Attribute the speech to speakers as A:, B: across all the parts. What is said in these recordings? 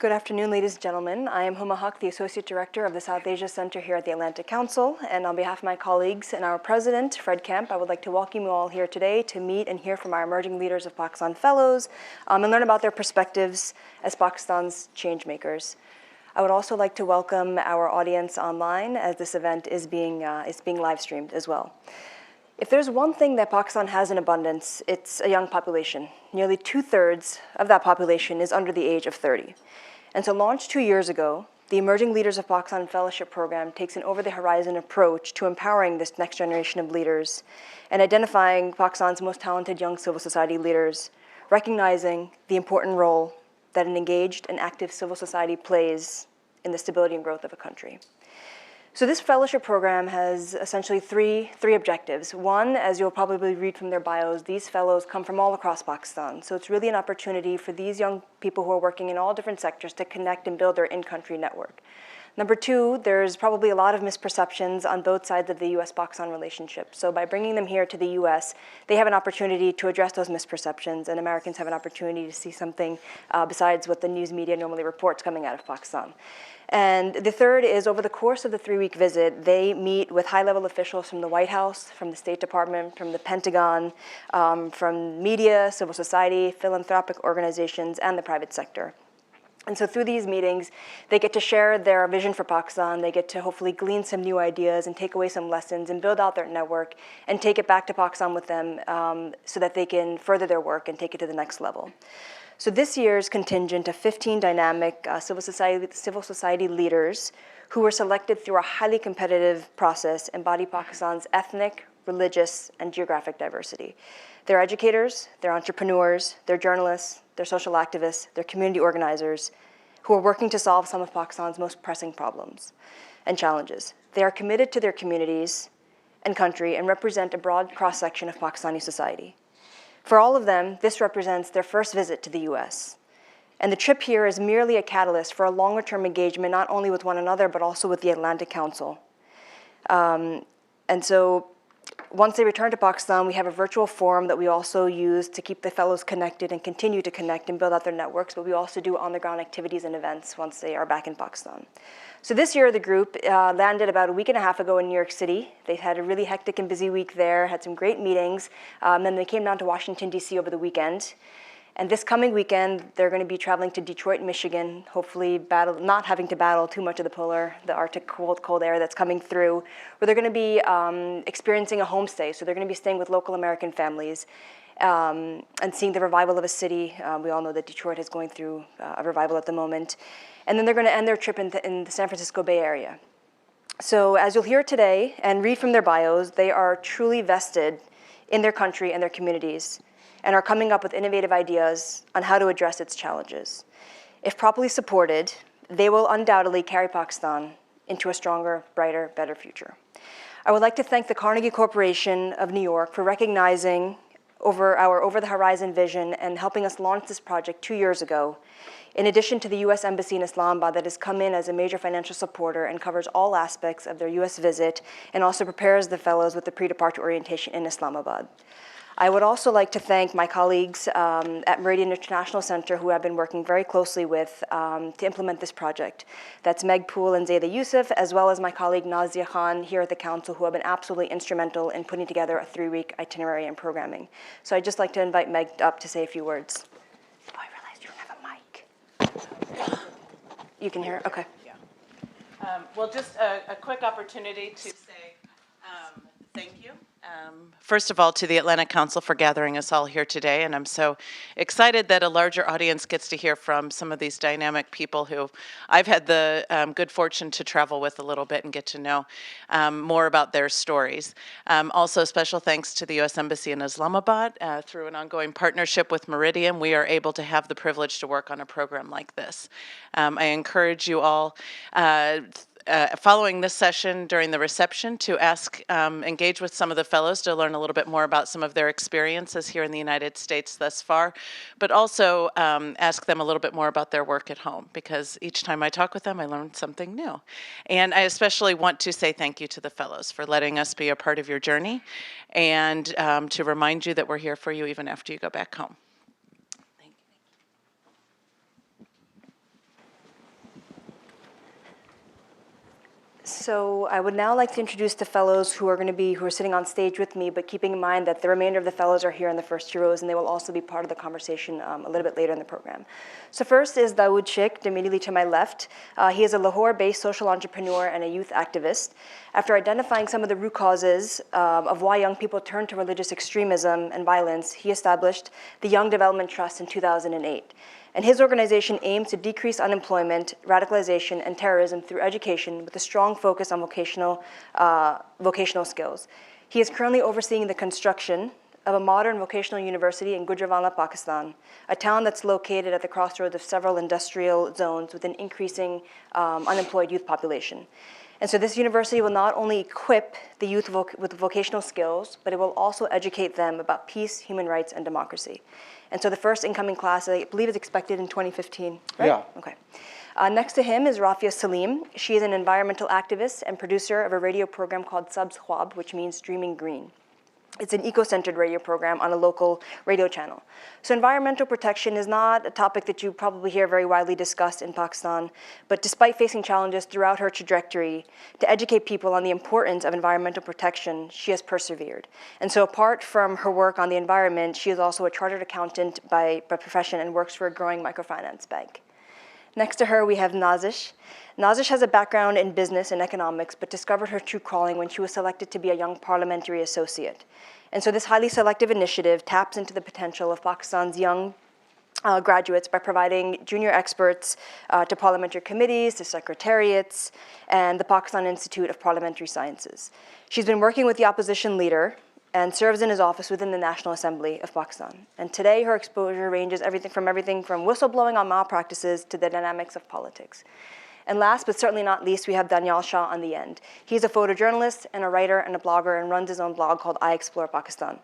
A: Good afternoon, ladies and gentlemen. I am Huma Haq, the Associate Director of the South Asia Center here at the Atlantic Council, and on behalf of my colleagues and our President, Fred Kemp, I would like to welcome you all here today to meet and hear from our emerging leaders of Pakistan Fellows and learn about their perspectives as Pakistan's changemakers. I would also like to welcome our audience online, as this event is being live streamed as well. If there's one thing that Pakistan has in abundance, it's a young population. Nearly 2/3 of that population is under the age of 30. And so launched 2 years ago, the Emerging Leaders of Pakistan Fellowship Program takes an over-the-horizon approach to empowering this next generation of leaders and identifying Pakistan's most talented young civil society leaders, recognizing the important role that an engaged and active civil society plays in the stability and growth of a country. So this fellowship program has essentially three objectives. One, as you'll probably read from their bios, these fellows come from all across Pakistan. So it's really an opportunity for these young people who are working in all different sectors to connect and build their in-country network. Number two, there's probably a lot of misperceptions on both sides of the US-Pakistan relationship. So by bringing them here to the US, they have an opportunity to address those misperceptions, and Americans have an opportunity to see something besides what the news media normally reports coming out of Pakistan. And the third is, over the course of the 3-week visit, they meet with high-level officials from the White House, from the State Department, from the Pentagon, from media, civil society, philanthropic organizations, and the private sector. And so through these meetings, they get to share their vision for Pakistan. They get to hopefully glean some new ideas and take away some lessons and build out their network and take it back to Pakistan with them so that they can further their work and take it to the next level. So this year's contingent of 15 dynamic civil society leaders who were selected through a highly competitive process embody Pakistan's ethnic, religious, and geographic diversity. They're educators, they're entrepreneurs, they're journalists, they're social activists, they're community organizers who are working to solve some of Pakistan's most pressing problems and challenges. They are committed to their communities and country and represent a broad cross-section of Pakistani society. For all of them, this represents their first visit to the US. And the trip here is merely a catalyst for a longer-term engagement, not only with one another, but also with the Atlantic Council. And so once they return to Pakistan, we have a virtual forum that we also use to keep the fellows connected and continue to connect and build out their networks, but we also do on-the-ground activities and events once they are back in Pakistan. So this year, the group landed about a week and a half ago in New York City. They had a really hectic and busy week there, had some great meetings, and then they came down to Washington, D.C. over the weekend. And this coming weekend, they're going to be traveling to Detroit, Michigan, hopefully not having to battle too much of the Arctic cold air that's coming through, where they're going to be experiencing a homestay. So they're going to be staying with local American families and seeing the revival of a city. We all know that Detroit is going through a revival at the moment. And then they're going to end their trip in the San Francisco Bay Area. So as you'll hear today and read from their bios, they are truly vested in their country and their communities, and are coming up with innovative ideas on how to address its challenges. If properly supported, they will undoubtedly carry Pakistan into a stronger, brighter, better future. I would like to thank the Carnegie Corporation of New York for recognizing our over-the-horizon vision and helping us launch this project 2 years ago, in addition to the US Embassy in Islamabad that has come in as a major financial supporter and covers all aspects of their US visit and also prepares the fellows with the pre-departure orientation in Islamabad. I would also like to thank my colleagues at Meridian International Center who I've been working very closely with to implement this project. That's Meg Poole and Zayda Yusuf, as well as my colleague Nazia Khan here at the Council, who have been absolutely instrumental in putting together a 3-week itinerary and programming. So I'd just like to invite Meg up to say a few words. Oh, I realized you don't have a mic. You can hear it? Okay.
B: Yeah. Well, just a quick opportunity to say thank you. First of all, to the Atlantic Council for gathering us all here today, and I'm so excited that a larger audience gets to hear from some of these dynamic people who I've had the good fortune to travel with a little bit and get to know more about their stories. Also, special thanks to the U.S. Embassy in Islamabad. Through an ongoing partnership with Meridian, we are able to have the privilege to work on a program like this. I encourage you all following this session during the reception to engage with some of the fellows to learn a little bit more about some of their experiences here in the United States thus far, but also ask them a little bit more about their work at home, because each time I talk with them, I learn something new. And I especially want to say thank you to the fellows for letting us be a part of your journey, and to remind you that we're here for you even after you go back home.
A: So I would now like to introduce the fellows who are sitting on stage with me, but keeping in mind that the remainder of the fellows are here in the first two rows, and they will also be part of the conversation a little bit later in the program. So first is Dawood Sheikh, immediately to my left. He is a Lahore-based social entrepreneur and a youth activist. After identifying some of the root causes of why young people turn to religious extremism and violence, he established the Young Development Trust in 2008. And his organization aims to decrease unemployment, radicalization, and terrorism through education with a strong focus on vocational skills. He is currently overseeing the construction of a modern vocational university in Gujranwala, Pakistan, a town that's located at the crossroads of several industrial zones with an increasing unemployed youth population. And so this university will not only equip the youth with vocational skills, but it will also educate them about peace, human rights, and democracy. And so the first incoming class, I believe, is expected in 2015, right?
C: Yeah.
A: Okay. Next to him is Rafia Salim. She is an environmental activist and producer of a radio program called Sabz Khwab, which means Dreaming Green. It's an eco-centered radio program on a local radio channel. So environmental protection is not a topic that you probably hear very widely discussed in Pakistan, but despite facing challenges throughout her trajectory to educate people on the importance of environmental protection, she has persevered. And so apart from her work on the environment, she is also a chartered accountant by profession and works for a growing microfinance bank. Next to her, we have Nazish. Nazish has a background in business and economics, but discovered her true calling when she was selected to be a young parliamentary associate. And so this highly selective initiative taps into the potential of Pakistan's young graduates by providing junior experts to parliamentary committees, to secretariats, and the Pakistan Institute of Parliamentary Sciences. She's been working with the opposition leader and serves in his office within the National Assembly of Pakistan. And today her exposure ranges everything from whistleblowing on malpractices to the dynamics of politics. And last but certainly not least, we have Danyal Shah on the end. He's a photojournalist and a writer and a blogger and runs his own blog called I Explore Pakistan.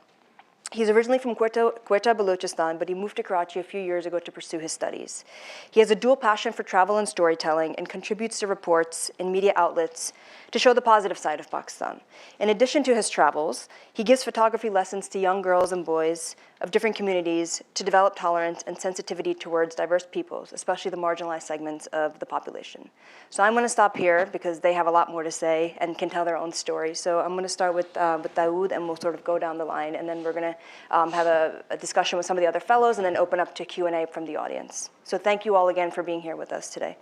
A: He's originally from Quetta, Balochistan, but he moved to Karachi a few years ago to pursue his studies. He has a dual passion for travel and storytelling and contributes to reports in media outlets to show the positive side of Pakistan. In addition to his travels, he gives photography lessons to young girls and boys of different communities to develop tolerance and sensitivity towards diverse peoples, especially the marginalized segments of the population. So I'm going to stop here because they have a lot more to say and can tell their own story. So I'm going to start with Dawood, and we'll sort of go down the line, and then we're going to have a discussion with some of the other fellows and then open up to Q&A from the audience. So thank you all again for being here with us today.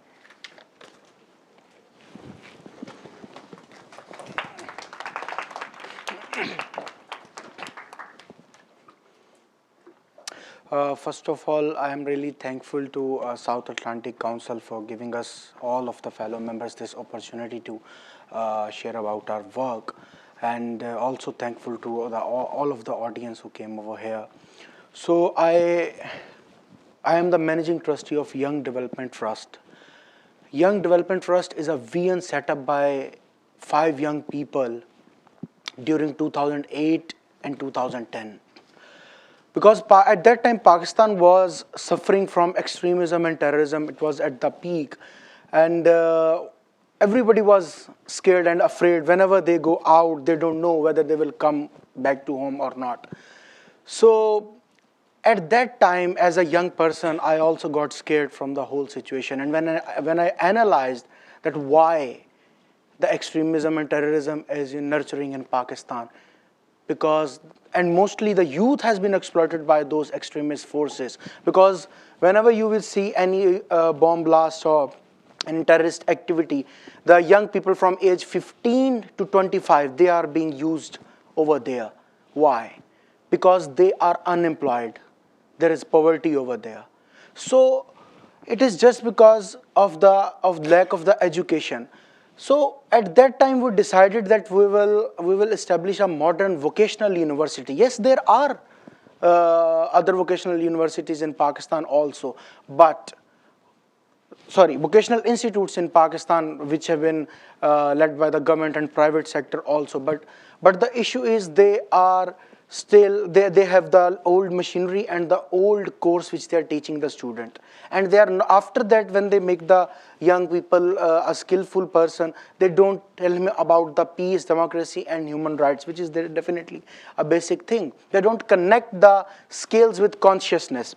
C: First of all, I am really thankful to South Atlantic Council for giving us, all of the fellow members, this opportunity to share about our work, and also thankful to all of the audience who came over here. So I am the managing trustee of Young Development Trust. Young Development Trust is a VN set up by 5 young people during 2008 and 2010. Because at that time, Pakistan was suffering from extremism and terrorism. It was at the peak. And everybody was scared and afraid. Whenever they go out, they don't know whether they will come back to home or not. So at that time, as a young person, I also got scared from the whole situation. And when I analyzed that why the extremism and terrorism is nurturing in Pakistan, and mostly the youth has been exploited by those extremist forces, because whenever you will see any bomb blast or any terrorist activity, the young people from age 15 to 25, they are being used over there. Why? Because they are unemployed. There is poverty over there. So it is just because of lack of the education. So at that time, we decided that we will establish a modern vocational university. Yes, there are other vocational universities in Pakistan also, vocational institutes in Pakistan which have been led by the government and private sector also. But the issue is they have the old machinery and the old course which they are teaching the student. And after that, when they make the young people a skillful person, they don't tell him about the peace, democracy, and human rights, which is definitely a basic thing. They don't connect the skills with consciousness.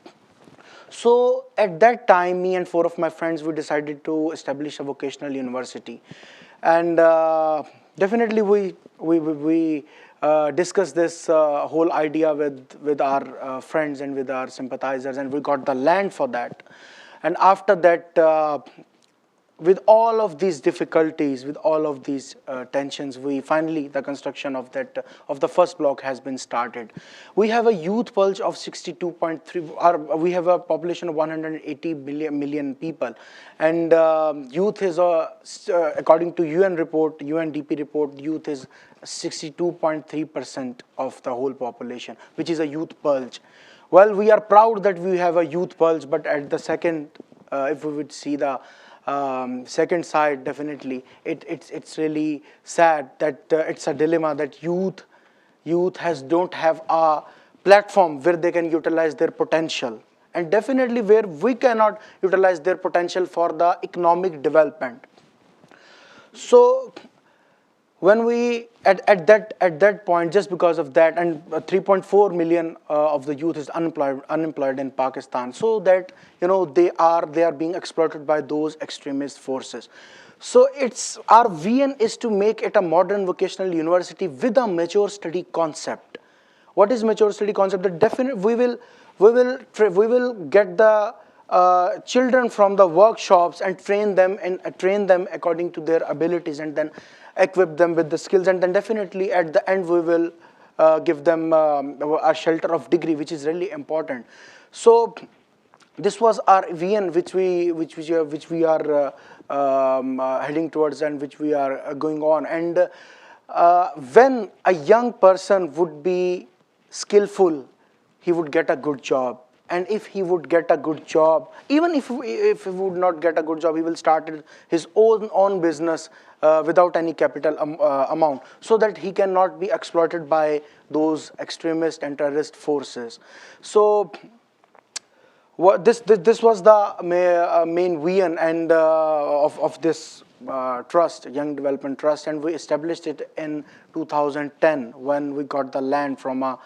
C: So at that time, me and 4 of my friends, we decided to establish a vocational university. And definitely we discussed this whole idea with our friends and with our sympathizers, and we got the land for that. And after that, with all of these difficulties, with all of these tensions, we finally, the construction of that of the first block has been started. We have a youth pulse of 62.3. We have a population of 180 million people, and youth is according to UN report, UNDP report, youth is 62.3% of the whole population, which is a youth pulse. Well, we are proud that we have a youth pulse, but at the second, if we would see the second side, definitely it's really sad that it's a dilemma that youth don't have a platform where they can utilize their potential, and definitely where we cannot utilize their potential for the economic development. So when we at that point, just because of that, and 3.4 million of the youth is unemployed in Pakistan, so that they are being exploited by those extremist forces. So it's our vision is to make it a modern vocational university with a mature study concept. What is mature study concept? That definitely we will get the children from the workshops and train them according to their abilities, and then equip them with the skills, and then definitely at the end we will give them a shelter of degree, which is really important. So this was our vision, which we are heading towards, and which we are going on. And when a young person would be skillful, he would get a good job. And if he would get a good job, even if he would not get a good job, he will start his own business without any capital amount, so that he cannot be exploited by those extremist and terrorist forces. So this was the main vision and of this trust, Young Development Trust, and we established it in 2010 when we got the land from a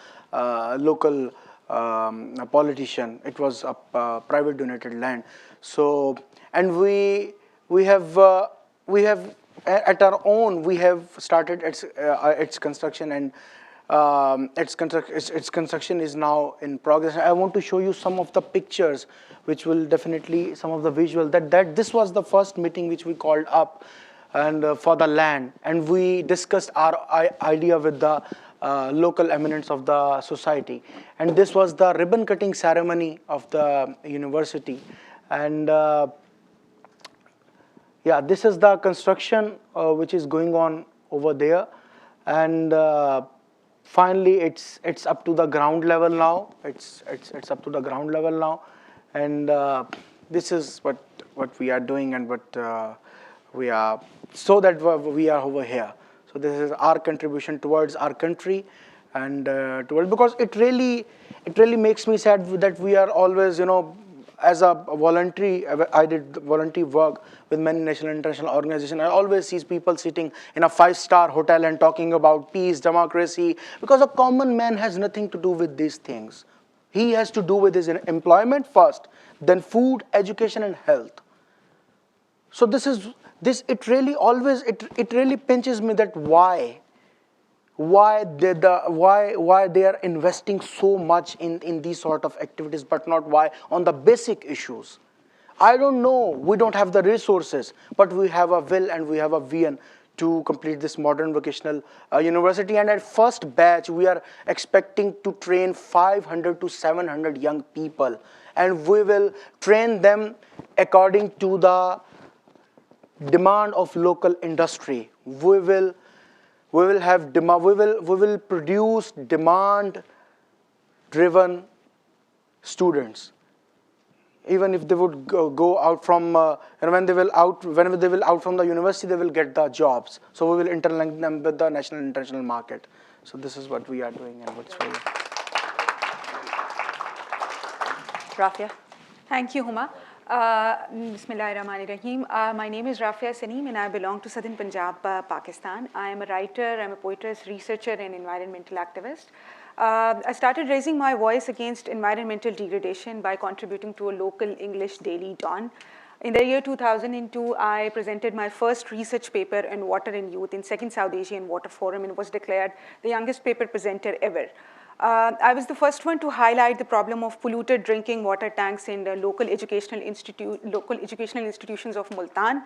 C: local a politician. It was a private donated land. So, and we have at our own, we have started its construction, and its construction is now in progress. I want to show you some of the pictures, which will definitely, some of the visual that this was the first meeting which we called up, and for the land, and we discussed our idea with the local eminence of the society. And this was the ribbon cutting ceremony of the university. And yeah, this is the construction which is going on over there. And finally, it's up to the ground level now. It's up to the ground level now. And this is what we are doing, and what we are, so that we are over here. So this is our contribution towards our country, and because it really makes me sad that we are always, as a voluntary, I did voluntary work with many national and international organizations. I always see people sitting in a 5-star hotel and talking about peace, democracy, because a common man has nothing to do with these things. He has to do with his employment first, then food, education, and health. So it really pinches me that why they are investing so much in these sort of activities, but not why on the basic issues. I don't know. We don't have the resources, but we have a will and we have a vision to complete this modern vocational university. And at first batch, we are expecting to train 500 to 700 young people, and we will train them according to the demand of local industry. We will produce demand driven students. Even if they would go out from whenever they will out from the university, they will get the jobs. So we will interlink them with the national and international market. So this is what we are doing, and what's for you.
A: Rafia.
D: Thank you, Huma. Bismillahirrahmanirrahim. My name is Rafia Saneem, and I belong to Southern Punjab, Pakistan. I am a writer, I'm a poetess, researcher, and environmental activist. I started raising my voice against environmental degradation by contributing to a local English daily, Dawn. In the year 2002, I presented my first research paper in water and youth in Second South Asian Water Forum and was declared the youngest paper presenter ever. I was the first one to highlight the problem of polluted drinking water tanks in the local educational institutions of Multan.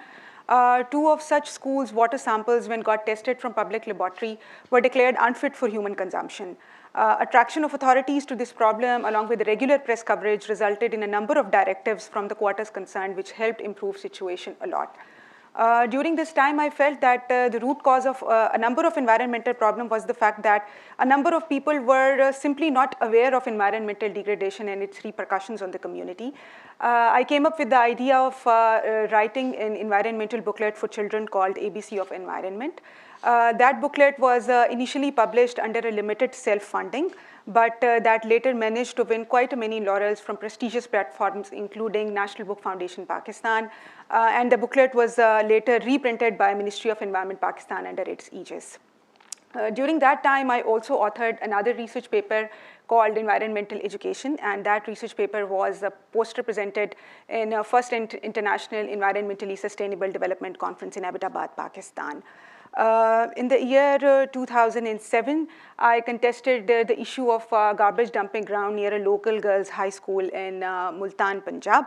D: Two of such schools' water samples, when got tested from public laboratory, were declared unfit for human consumption. Attraction of authorities to this problem, along with regular press coverage, resulted in a number of directives from the quarters concerned, which helped improve situation a lot. During this time, I felt that the root cause of a number of environmental problems was the fact that a number of people were simply not aware of environmental degradation and its repercussions on the community. I came up with the idea of writing an environmental booklet for children called ABC of Environment. That booklet was initially published under a limited self-funding, but that later managed to win quite many laurels from prestigious platforms, including National Book Foundation Pakistan, and the booklet was later reprinted by Ministry of Environment Pakistan under its aegis. During that time, I also authored another research paper called Environmental Education, and that research paper was a poster presented in first International Environmentally Sustainable Development Conference in Abbottabad, Pakistan. In the year 2007, I contested the issue of garbage dumping ground near a local girls' high school in Multan, Punjab.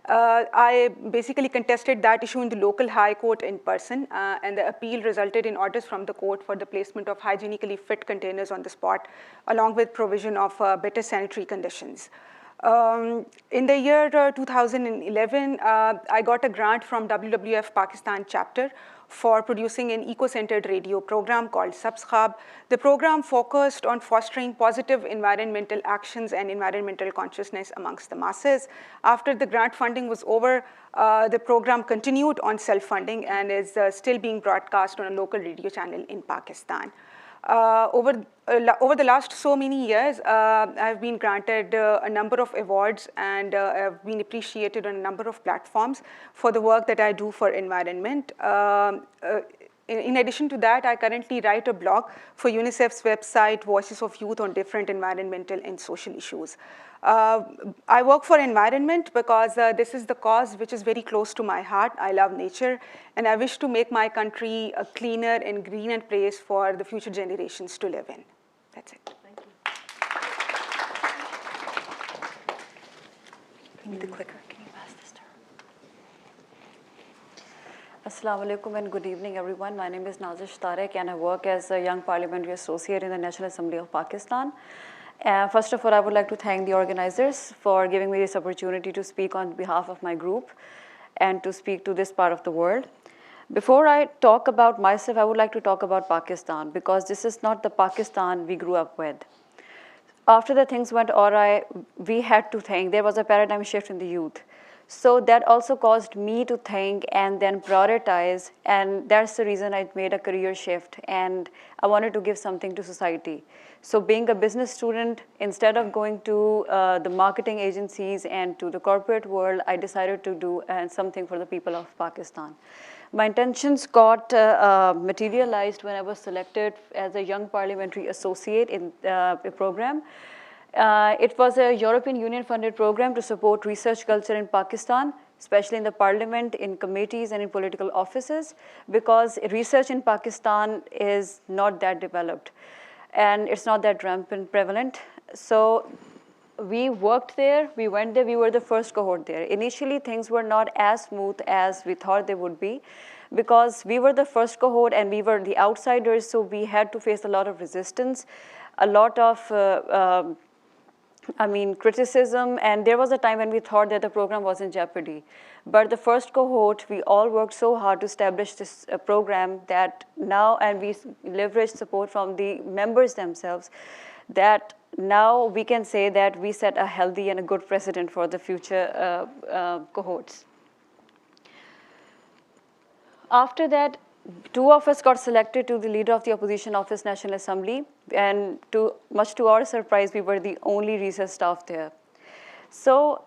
D: I basically contested that issue in the local high court in person, and the appeal resulted in orders from the court for the placement of hygienically fit containers on the spot, along with provision of better sanitary conditions. In the year 2011, I got a grant from WWF Pakistan chapter for producing an eco-centered radio program called Subskhab. The program focused on fostering positive environmental actions and environmental consciousness amongst the masses. After the grant funding was over, the program continued on self-funding and is still being broadcast on a local radio channel in Pakistan. Over the last so many years, I've been granted a number of awards and I've been appreciated on a number of platforms for the work that I do for environment. In addition to that, I currently write a blog for UNICEF's website, Voices of Youth, on different environmental and social issues. I work for environment because this is the cause which is very close to my heart. I love nature, and I wish to make my country a cleaner and greener place for the future generations to live in. That's it.
A: Thank you. You need the clicker. Can you pass this to her? Assalamu alaikum and good evening, everyone. My name is Nazish Tarek, and I work as a Young Parliamentary Associate in the National Assembly of Pakistan. First of all, I would like to thank the organizers for giving me this opportunity to speak on behalf of my group and to speak to this part of the world. Before I talk about myself, I would like to talk about Pakistan, because this is not the Pakistan we grew up with. After the things went awry, we had to think. There was a paradigm shift in the youth. So that also caused me to think and then prioritize, and that's the reason I made a career shift, and I wanted to give something to society. So being a business student, instead of going to the marketing agencies and to the corporate world, I decided to do something for the people of Pakistan. My intentions got materialized when I was selected as a Young Parliamentary Associate in a program. It was a European Union funded program to support research culture in Pakistan, especially in the parliament, in committees, and in political offices, because research in Pakistan is not that developed and it's not that rampant prevalent. So we worked there, we went there, we were the first cohort there. Initially, things were not as smooth as we thought they would be, because we were the first cohort and we were the outsiders, so we had to face a lot of resistance, a lot of criticism, and there was a time when we thought that the program was in jeopardy. But the first cohort, we all worked so hard to establish this program that now, and we leveraged support from the members themselves, that now we can say that we set a healthy and a good precedent for the future cohorts. After that, two of us got selected to the leader of the opposition office, National Assembly, and much to our surprise, we were the only research staff there. So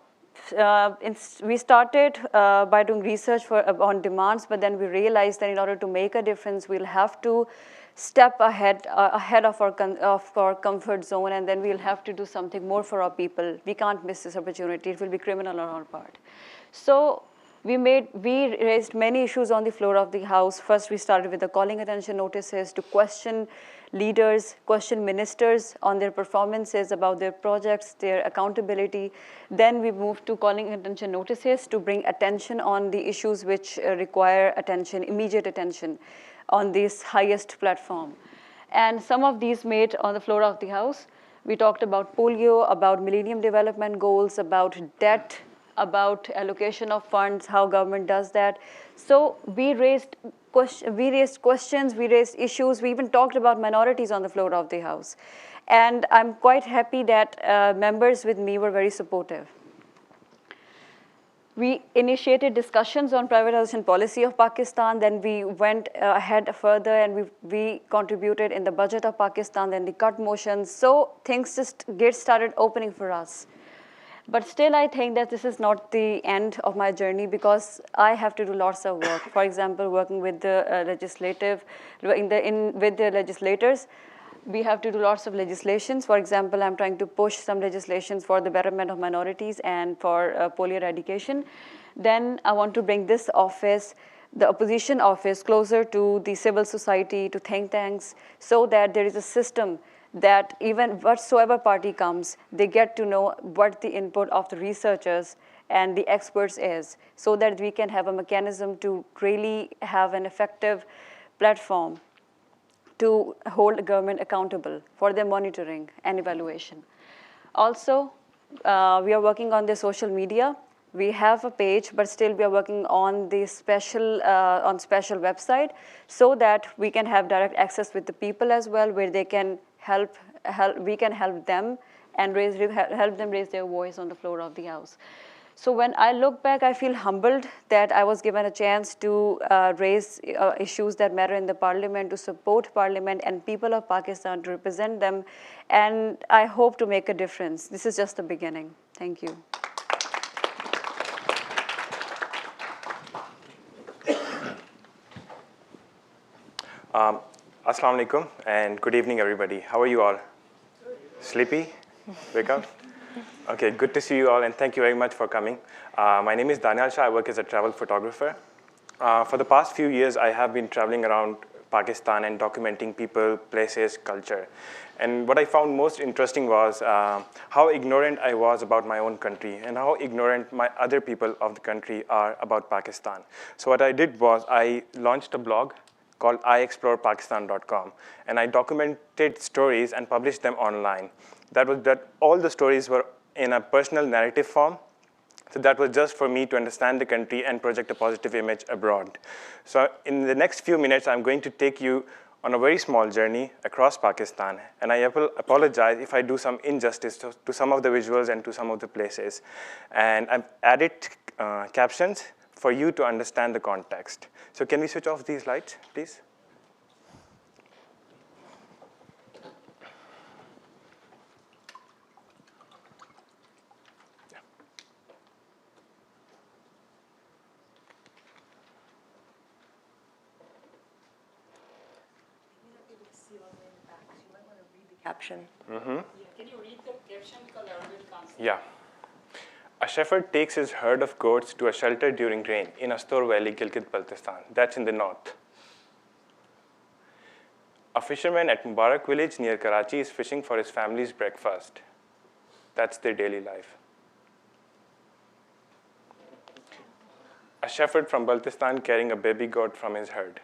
A: we started by doing research on demands, but then we realized that in order to make a difference, we'll have to step ahead of our comfort zone, and then we'll have to do something more for our people. We can't miss this opportunity. It will be criminal on our part. So
E: We raised many issues on the floor of the House. First, we started with the calling attention notices to question leaders, question ministers on their performances, about their projects, their accountability. Then we moved to calling attention notices to bring attention on the issues which require attention, immediate attention on this highest platform. And some of these made on the floor of the House. We talked about polio, about Millennium Development Goals, about debt, about allocation of funds, how government does that. So we raised questions, we raised issues, we even talked about minorities on the floor of the House. And I'm quite happy that members with me were very supportive. We initiated discussions on privatization policy of Pakistan, then we went ahead further and we contributed in the budget of Pakistan, then the cut motions. So things just started opening for us. But still, I think that this is not the end of my journey because I have to do lots of work. For example, working with the with the legislators, we have to do lots of legislations. For example, I'm trying to push some legislations for the betterment of minorities and for polio eradication. Then I want to bring this office, the opposition office, closer to the civil society, to think tanks, so that there is a system that even whatsoever party comes, they get to know what the input of the researchers and the experts is, so that we can have a mechanism to really have an effective platform to hold the government accountable for their monitoring and evaluation. Also, we are working on the social media. We have a page, but still we are working on the special website so that we can have direct access with the people as well, where they can we can help them and help them raise their voice on the floor of the House. So when I look back, I feel humbled that I was given a chance to raise issues that matter in the Parliament, to support Parliament and people of Pakistan, to represent them, and I hope to make a difference. This is just the beginning. Thank you.
F: Assalamu alaikum and good evening, everybody. How are you all? Sleepy? Wake up? Okay, good to see you all, and thank you very much for coming. My name is Daniel Shah. I work as a travel photographer. For the past few years, I have been traveling around Pakistan and documenting people, places, culture. And what I found most interesting was how ignorant I was about my own country and how ignorant my other people of the country are about Pakistan. So what I did was I launched a blog called iexplorepakistan.com, and I documented stories and published them online. That all the stories were in a personal narrative form. So that was just for me to understand the country and project a positive image abroad. So in the next few minutes, I'm going to take you on a very small journey across Pakistan. And I apologize if I do some injustice to some of the visuals and to some of the places. And I've added captions for you to understand the context. So can we switch off these lights, please?
A: Caption.
F: Mm-hmm. Yeah. Can you read the caption? Yeah. A shepherd takes his herd of goats to a shelter during rain in Astor Valley, Gilgit-Baltistan. That's in the north. A fisherman at Mubarak village near Karachi is fishing for his family's breakfast. That's their daily life. A shepherd from Baltistan carrying a baby goat from his herd.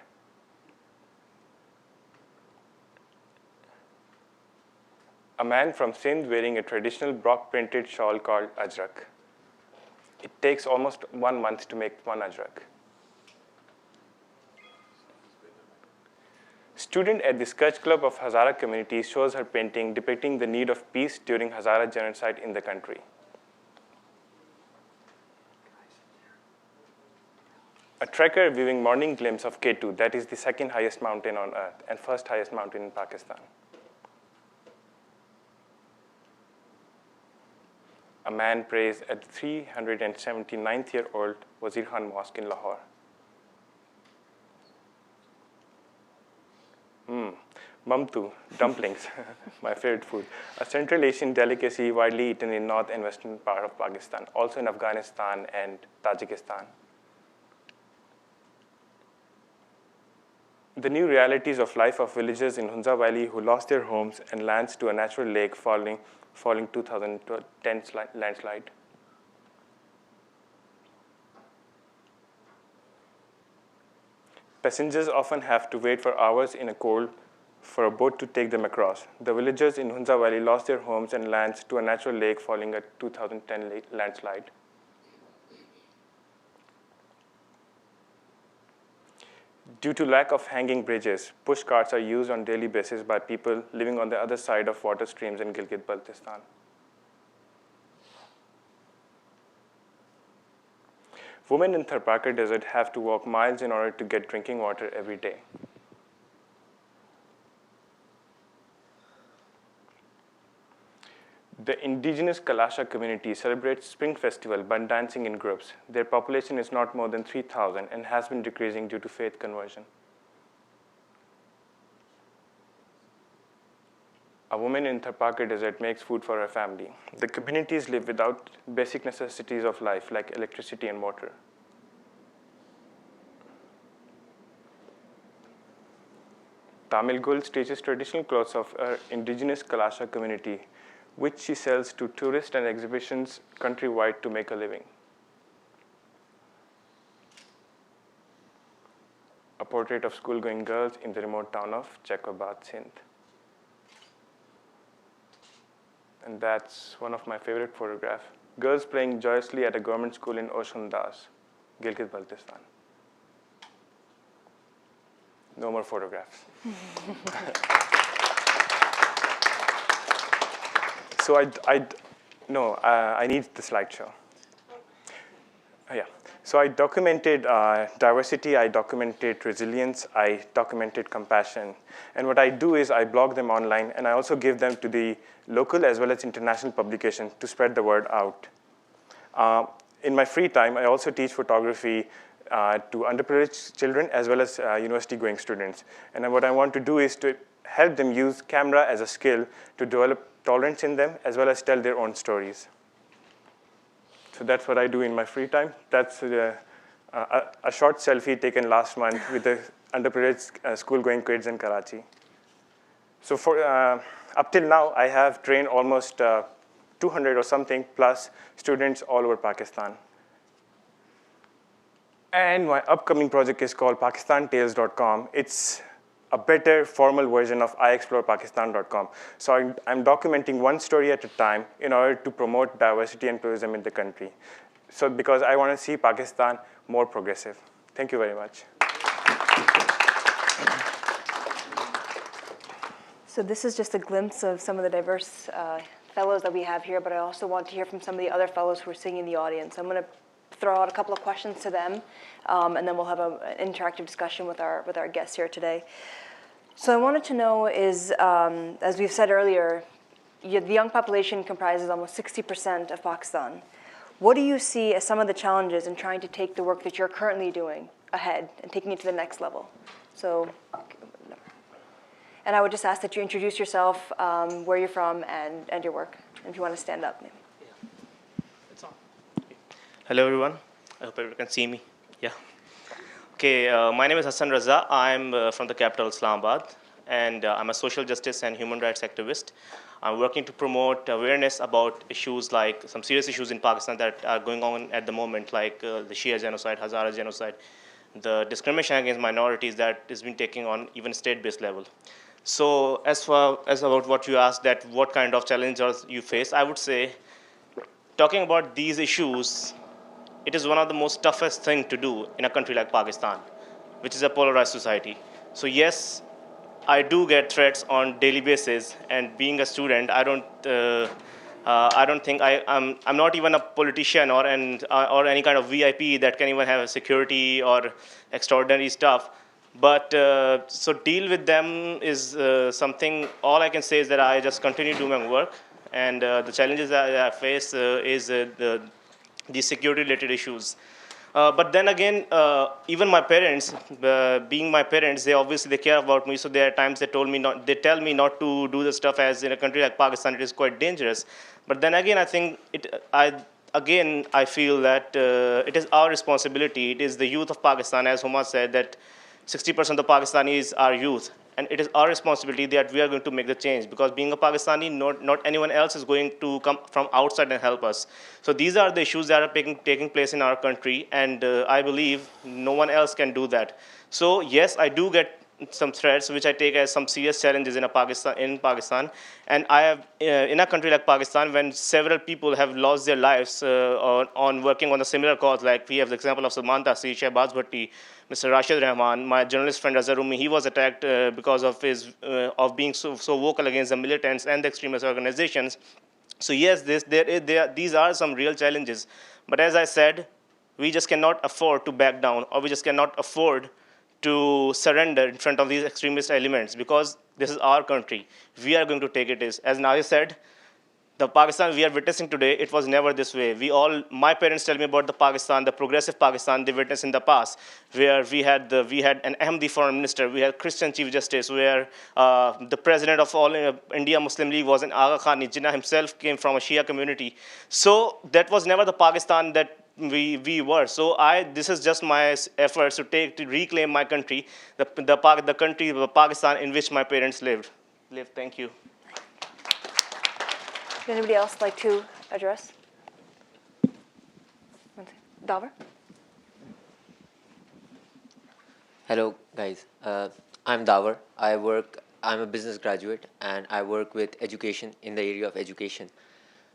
F: A man from Sindh wearing a traditional block-printed shawl called ajrak. It takes almost 1 month to make one ajrak. Student at the Sketch Club of Hazara community shows her painting depicting the need of peace during Hazara genocide in the country. A trekker viewing morning glimpse of K2, that is the second highest mountain on earth and first highest mountain in Pakistan. A man prays at the 379th-year-old Wazir Khan Mosque in Lahore. Mamtu, dumplings, my favorite food. A Central Asian delicacy widely eaten in north and western part of Pakistan, also in Afghanistan and Tajikistan. the new realities of life of villagers in Hunza Valley who lost their homes and lands to a natural lake following 2010 landslide. Passengers often have to wait for hours in a cold for a boat to take them across. The villagers in Hunza Valley lost their homes and lands to a natural lake following a 2010 landslide. Due to lack of hanging bridges, push carts are used on a daily basis by people living on the other side of water streams in Gilgit-Baltistan. Women in Tharparkar Desert have to walk miles in order to get drinking water every day. The indigenous Kalasha community celebrates Spring Festival by dancing in groups. Their population is not more than 3,000 and has been decreasing due to faith conversion. A woman in Tharparkar Desert makes food for her family. The communities live without basic necessities of life like electricity and water. Tamil Gul stitches traditional clothes of her indigenous Kalasha community, which she sells to tourists and exhibitions countrywide to make a living. A portrait of school-going girls in the remote town of Chakabad, Sindh. And that's one of my favorite photographs. Girls playing joyously at a government school in Oshandas, Gilgit-Baltistan. No more photographs. So I need the slideshow. Yeah. So I documented diversity, I documented resilience, I documented compassion. And what I do is I blog them online, and I also give them to the local as well as international publications to spread the word out. In my free time, I also teach photography to underprivileged children as well as university-going students. And what I want to do is to help them use camera as a skill to develop tolerance in them as well as tell their own stories. So that's what I do in my free time. That's a short selfie taken last month with the underprivileged school-going kids in Karachi. So for up till now, I have trained almost 200 or something plus students all over Pakistan. And my upcoming project is called PakistanTales.com. It's a better formal version of iExplorePakistan.com. So I'm documenting one story at a time in order to promote diversity and pluralism in the country. So because I want to see Pakistan more progressive. Thank you very much.
A: So this is just a glimpse of some of the diverse fellows that we have here, but I also want to hear from some of the other fellows who are sitting in the audience. I'm going to throw out a couple of questions to them, and then we'll have an interactive discussion with our guests here today. So I wanted to know is, as we've said earlier, the young population comprises almost 60% of Pakistan. What do you see as some of the challenges in trying to take the work that you're currently doing ahead and taking it to the next level? So, and I would just ask that you introduce yourself, where you're from, and your work. And if you want to stand up, maybe.
G: Hello, everyone. I hope everyone can see me. Yeah. Okay, my name is Hassan Raza. I'm from the capital, Islamabad, and I'm a social justice and human rights activist. I'm working to promote awareness about issues like some serious issues in Pakistan that are going on at the moment, like the Shia genocide, Hazara genocide, the discrimination against minorities that has been taking on even state-based level. So as far as about what you asked, that what kind of challenges you face, I would say talking about these issues, it is one of the most toughest thing to do in a country like Pakistan, which is a polarized society. So yes, I do get threats on daily basis, and being a student, I don't think I'm not even a politician or any kind of VIP that can even have security or extraordinary stuff. But so deal with them is something. All I can say is that I just continue doing my work, and the challenges that I face is these security-related issues. But then again, even my parents, being my parents, they care about me. So there are times they tell me not to do the stuff, as in a country like Pakistan, it is quite dangerous. But then again, I think I feel that it is our responsibility. It is the youth of Pakistan, as Huma said, that 60% of the Pakistanis are youth. And it is our responsibility that we are going to make the change, because being a Pakistani, not anyone else is going to come from outside and help us. So these are the issues that are taking place in our country, and I believe no one else can do that. So yes, I do get some threats, which I take as some serious challenges in Pakistan. And I have, in a country like Pakistan, when several people have lost their lives on working on a similar cause, like we have the example of Salman Taseer, Shehbaz Bhatti, Mr. Rashid Rahman, my journalist friend Azhar Rumi, he was attacked because of his of being so vocal against the militants and the extremist organizations. So yes, these are some real challenges. But as I said, we just cannot afford to back down, or we just cannot afford to surrender in front of these extremist elements, because this is our country. We are going to take it. As Nadia said, the Pakistan we are witnessing today, it was never this way. My parents tell me about the Pakistan, the progressive Pakistan they witnessed in the past, where we had an Ahmadi foreign minister, we had Christian chief justice, where the president of all India Muslim League was an Aga Khan Jinnah himself came from a Shia community. So that was never the Pakistan that we were. So this is just my efforts to reclaim my country, the country of Pakistan in which my parents lived. Thank you.
A: Would anybody else like to address? Davar?
H: Hello, guys. I'm Davar. I'm a business graduate, and I work with education in the area of education.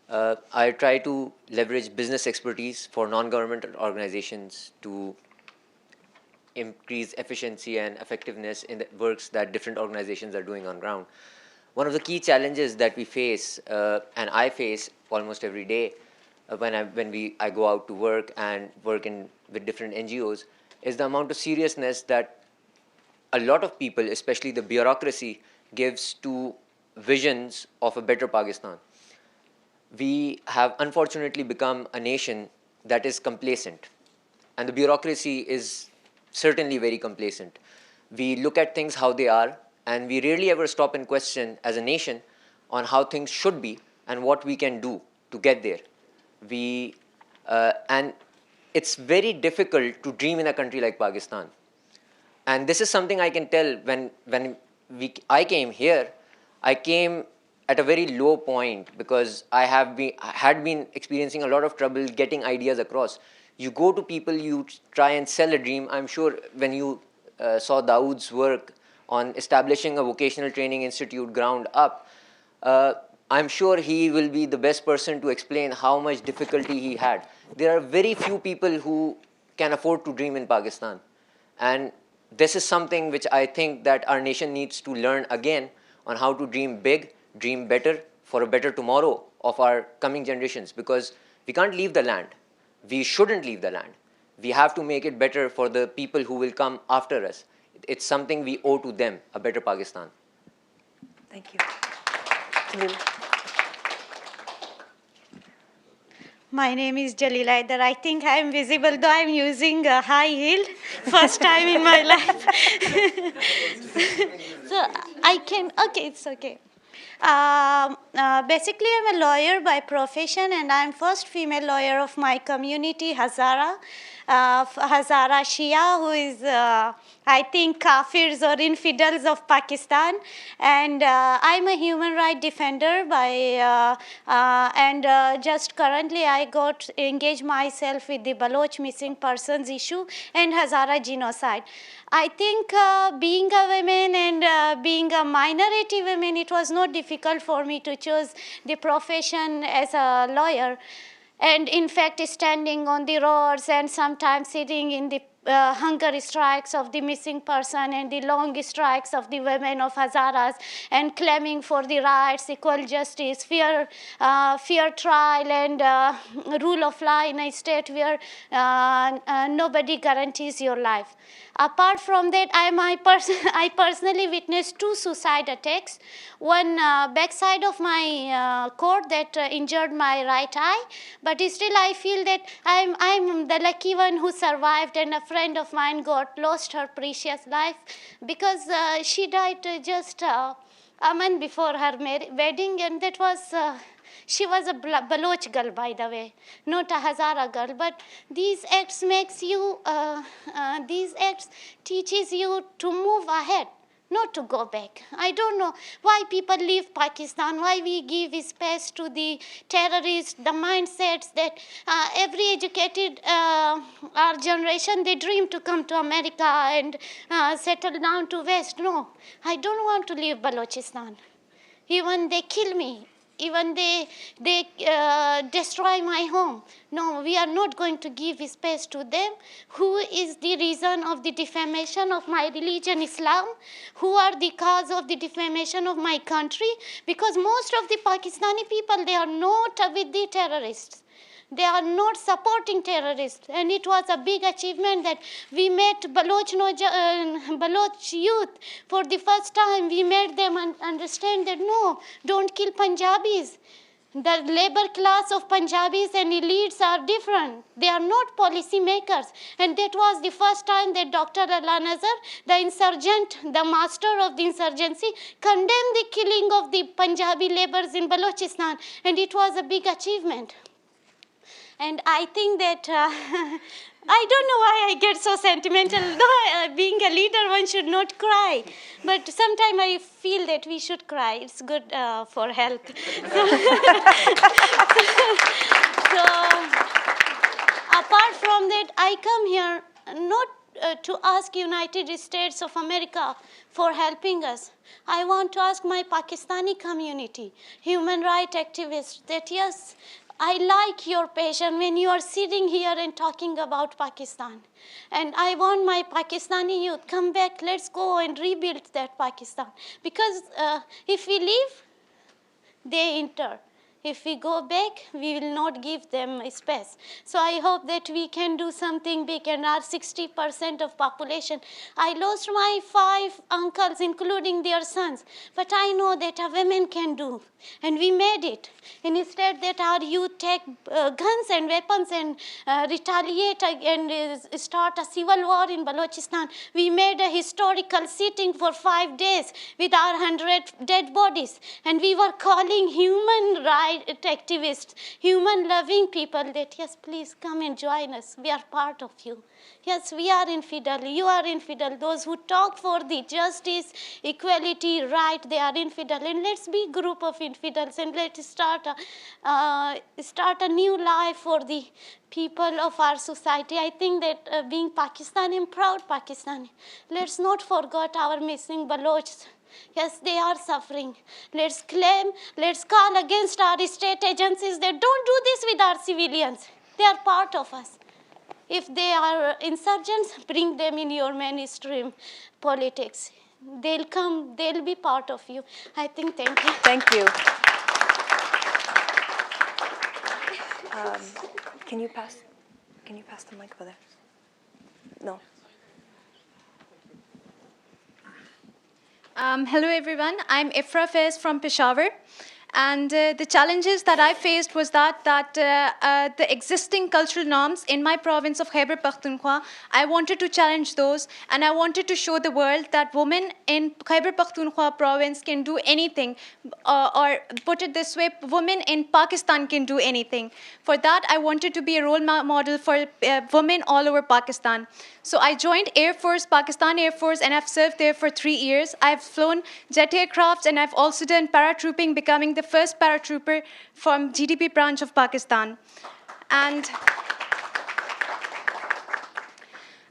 H: I try to leverage business expertise for non-governmental organizations to increase efficiency and effectiveness in the works that different organizations are doing on ground. One of the key challenges that we face, and I face almost every day when I go out to work and work with different NGOs, is the amount of seriousness that a lot of people, especially the bureaucracy, gives to visions of a better Pakistan. We have unfortunately become a nation that is complacent, and the bureaucracy is certainly very complacent. We look at things how they are, and we rarely ever stop and question as a nation on how things should be and what we can do to get there. And it's very difficult to dream in a country like Pakistan. And this is something I can tell I came here, I came at a very low point, because I had been experiencing a lot of trouble getting ideas across. You go to people, you try and sell a dream. I'm sure when you saw Dawood's work on establishing a vocational training institute ground up, I'm sure he will be the best person to explain how much difficulty he had. There are very few people who can afford to dream in Pakistan. And this is something which I think that our nation needs to learn again on how to dream big, dream better for a better tomorrow of our coming generations, because we can't leave the land. We shouldn't leave the land. We have to make it better for the people who will come after us. It's something we owe to them, a better Pakistan.
A: Thank you. Jalila.
I: My name is Jalila Aidar. I think I am visible, though I'm using a high heel. First time in my life. So okay, it's okay. Basically, I'm a lawyer by profession, and I'm first female lawyer of my community, Hazara Shia, who is, I think, Kafirs or infidels of Pakistan. And I'm a human rights defender just currently I got engaged myself with the Baloch missing persons issue and Hazara genocide. I think being a woman and being a minority woman, it was not difficult for me to choose the profession as a lawyer. And in fact, standing on the roads and sometimes sitting in the hunger strikes of the missing person and the long strikes of the women of Hazaras and claiming for the rights, equal justice, fair trial and rule of law in a state where nobody guarantees your life. Apart from that, I personally witnessed 2 suicide attacks. One backside of my court that injured my right eye, but still I feel that I'm the lucky one who survived, and a friend of mine lost her precious life because she died just a month before her wedding, and that was She was a Baloch girl, by the way, not a Hazara girl. But these acts these acts teaches you to move ahead, not to go back. I don't know why people leave Pakistan, why we give space to the terrorists, the mindsets that every educated our generation, they dream to come to America and settle down to West. No, I don't want to leave Balochistan. Even they kill me, even they destroy my home. No, we are not going to give space to them. Who is the reason of the defamation of my religion, Islam? Who are the cause of the defamation of my country? Because most of the Pakistani people, they are not with the terrorists. They are not supporting terrorists. And it was a big achievement that we met Baloch youth for the first time. We made them understand that no, don't kill Punjabis. The labor class of Punjabis and elites are different. They are not policy makers. And that was the first time that Dr. Allah Nazar, the insurgent, the master of the insurgency, condemned the killing of the Punjabi laborers in Balochistan. And it was a big achievement. And I think that, I don't know why I get so sentimental. Though being a leader, one should not cry. But sometimes I feel that we should cry. It's good for health. So, apart from that, I come here not to ask United States of America for helping us. I want to ask my Pakistani community, human rights activists, that yes, I like your passion when you are sitting here and talking about Pakistan. And I want my Pakistani youth, come back, let's go and rebuild that Pakistan. Because if we leave, they enter. If we go back, we will not give them space. So I hope that we can do something big, and our 60% of population. I lost my 5 uncles, including their sons. But I know that a woman can do. And we made it. And instead that our youth take guns and weapons and retaliate and start a civil war in Balochistan. We made a historical sitting for 5 days with our 100 dead bodies. And we were calling human rights activists, human-loving people that, yes, please come and join us. We are part of you. Yes, we are infidel. You are infidel. Those who talk for the justice, equality, right, they are infidel. And let's be a group of infidels and let's start a new life for the people of our society. I think that being Pakistani, I'm proud Pakistani. Let's not forget our missing Balochs. Yes, they are suffering. Let's claim, let's call against our state agencies that don't do this with our civilians. They are part of us. If they are insurgents, bring them in your mainstream politics. They'll come, they'll be part of you. I think, thank you.
A: Thank you. Can you pass the mic over there? No.
J: Hello everyone, I'm Ifra Faiz from Peshawar. And the challenges that I faced was that the existing cultural norms in my province of Khyber Pakhtunkhwa, I wanted to challenge those, and I wanted to show the world that women in Khyber Pakhtunkhwa province can do anything, or put it this way, women in Pakistan can do anything. For that, I wanted to be a role model for women all over Pakistan. So I joined Air Force, Pakistan Air Force, and I've served there for 3 years. I've flown jet aircrafts, and I've also done paratrooping, becoming the first paratrooper from GDP branch of Pakistan. And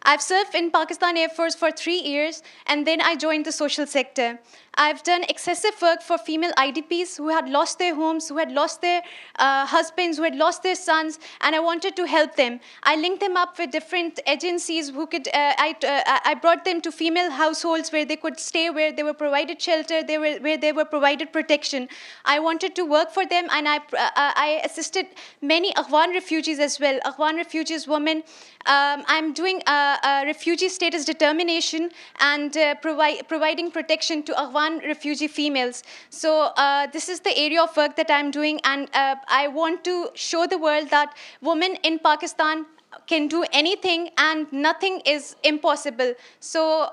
J: I've served in Pakistan Air Force for 3 years, and then I joined the social sector. I've done excessive work for female IDPs who had lost their homes, who had lost their husbands, who had lost their sons, and I wanted to help them. I linked them up with different agencies who could, I brought them to female households where they could stay, where they were provided shelter, where they were provided protection. I wanted to work for them, and I assisted many Afghan refugees as well, Afghan refugees women. I'm doing refugee status determination and providing protection to Afghan refugee females. So this is the area of work that I'm doing, and I want to show the world that women in Pakistan can do anything and nothing is impossible. So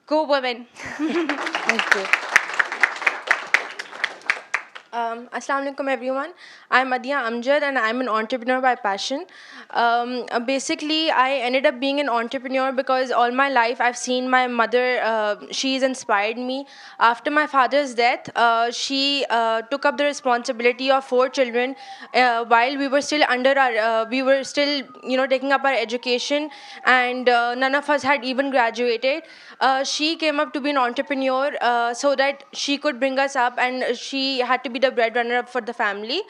J: go women.
A: Thank you.
K: Assalamu alaikum everyone. I'm Adia Amjad and I'm an entrepreneur by passion. Basically, I ended up being an entrepreneur because all my life I've seen my mother, she's inspired me. After my father's death, she took up the responsibility of 4 children while we were still we were still, taking up our education, and none of us had even graduated. She came up to be an entrepreneur so that she could bring us up, and she had to be the breadwinner for the family.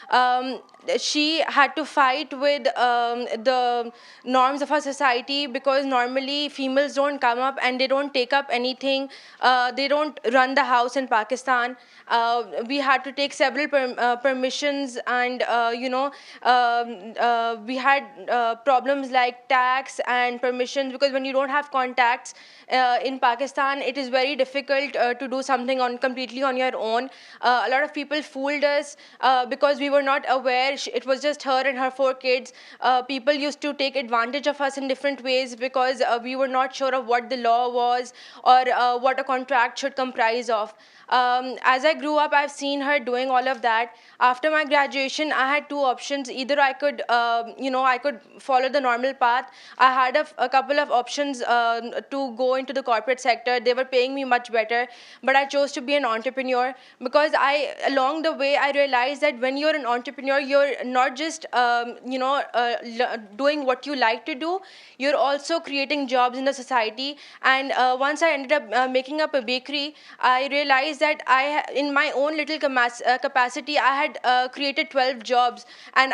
K: Um, she had to fight with the norms of our society, because normally females don't come up and they don't take up anything. They don't run the house in Pakistan. We had to take several permissions, and we had problems like tax and permissions, because when you don't have contacts in Pakistan, it is very difficult to do something completely on your own. A lot of people fooled us because we were not aware. It was just her and her 4 kids. People used to take advantage of us in different ways, because we were not sure of what the law was, or what a contract should comprise of. As I grew up, I've seen her doing all of that. After my graduation, I had 2 options. Either I could, I could follow the normal path. I had a couple of options to go into the corporate sector. They were paying me much better, but I chose to be an entrepreneur, because along the way, I realized that when you're an entrepreneur, you're not just, doing what you like to do. You're also creating jobs in the society. And once I ended up making up a bakery, I realized that in my own little capacity, I had created 12 jobs, and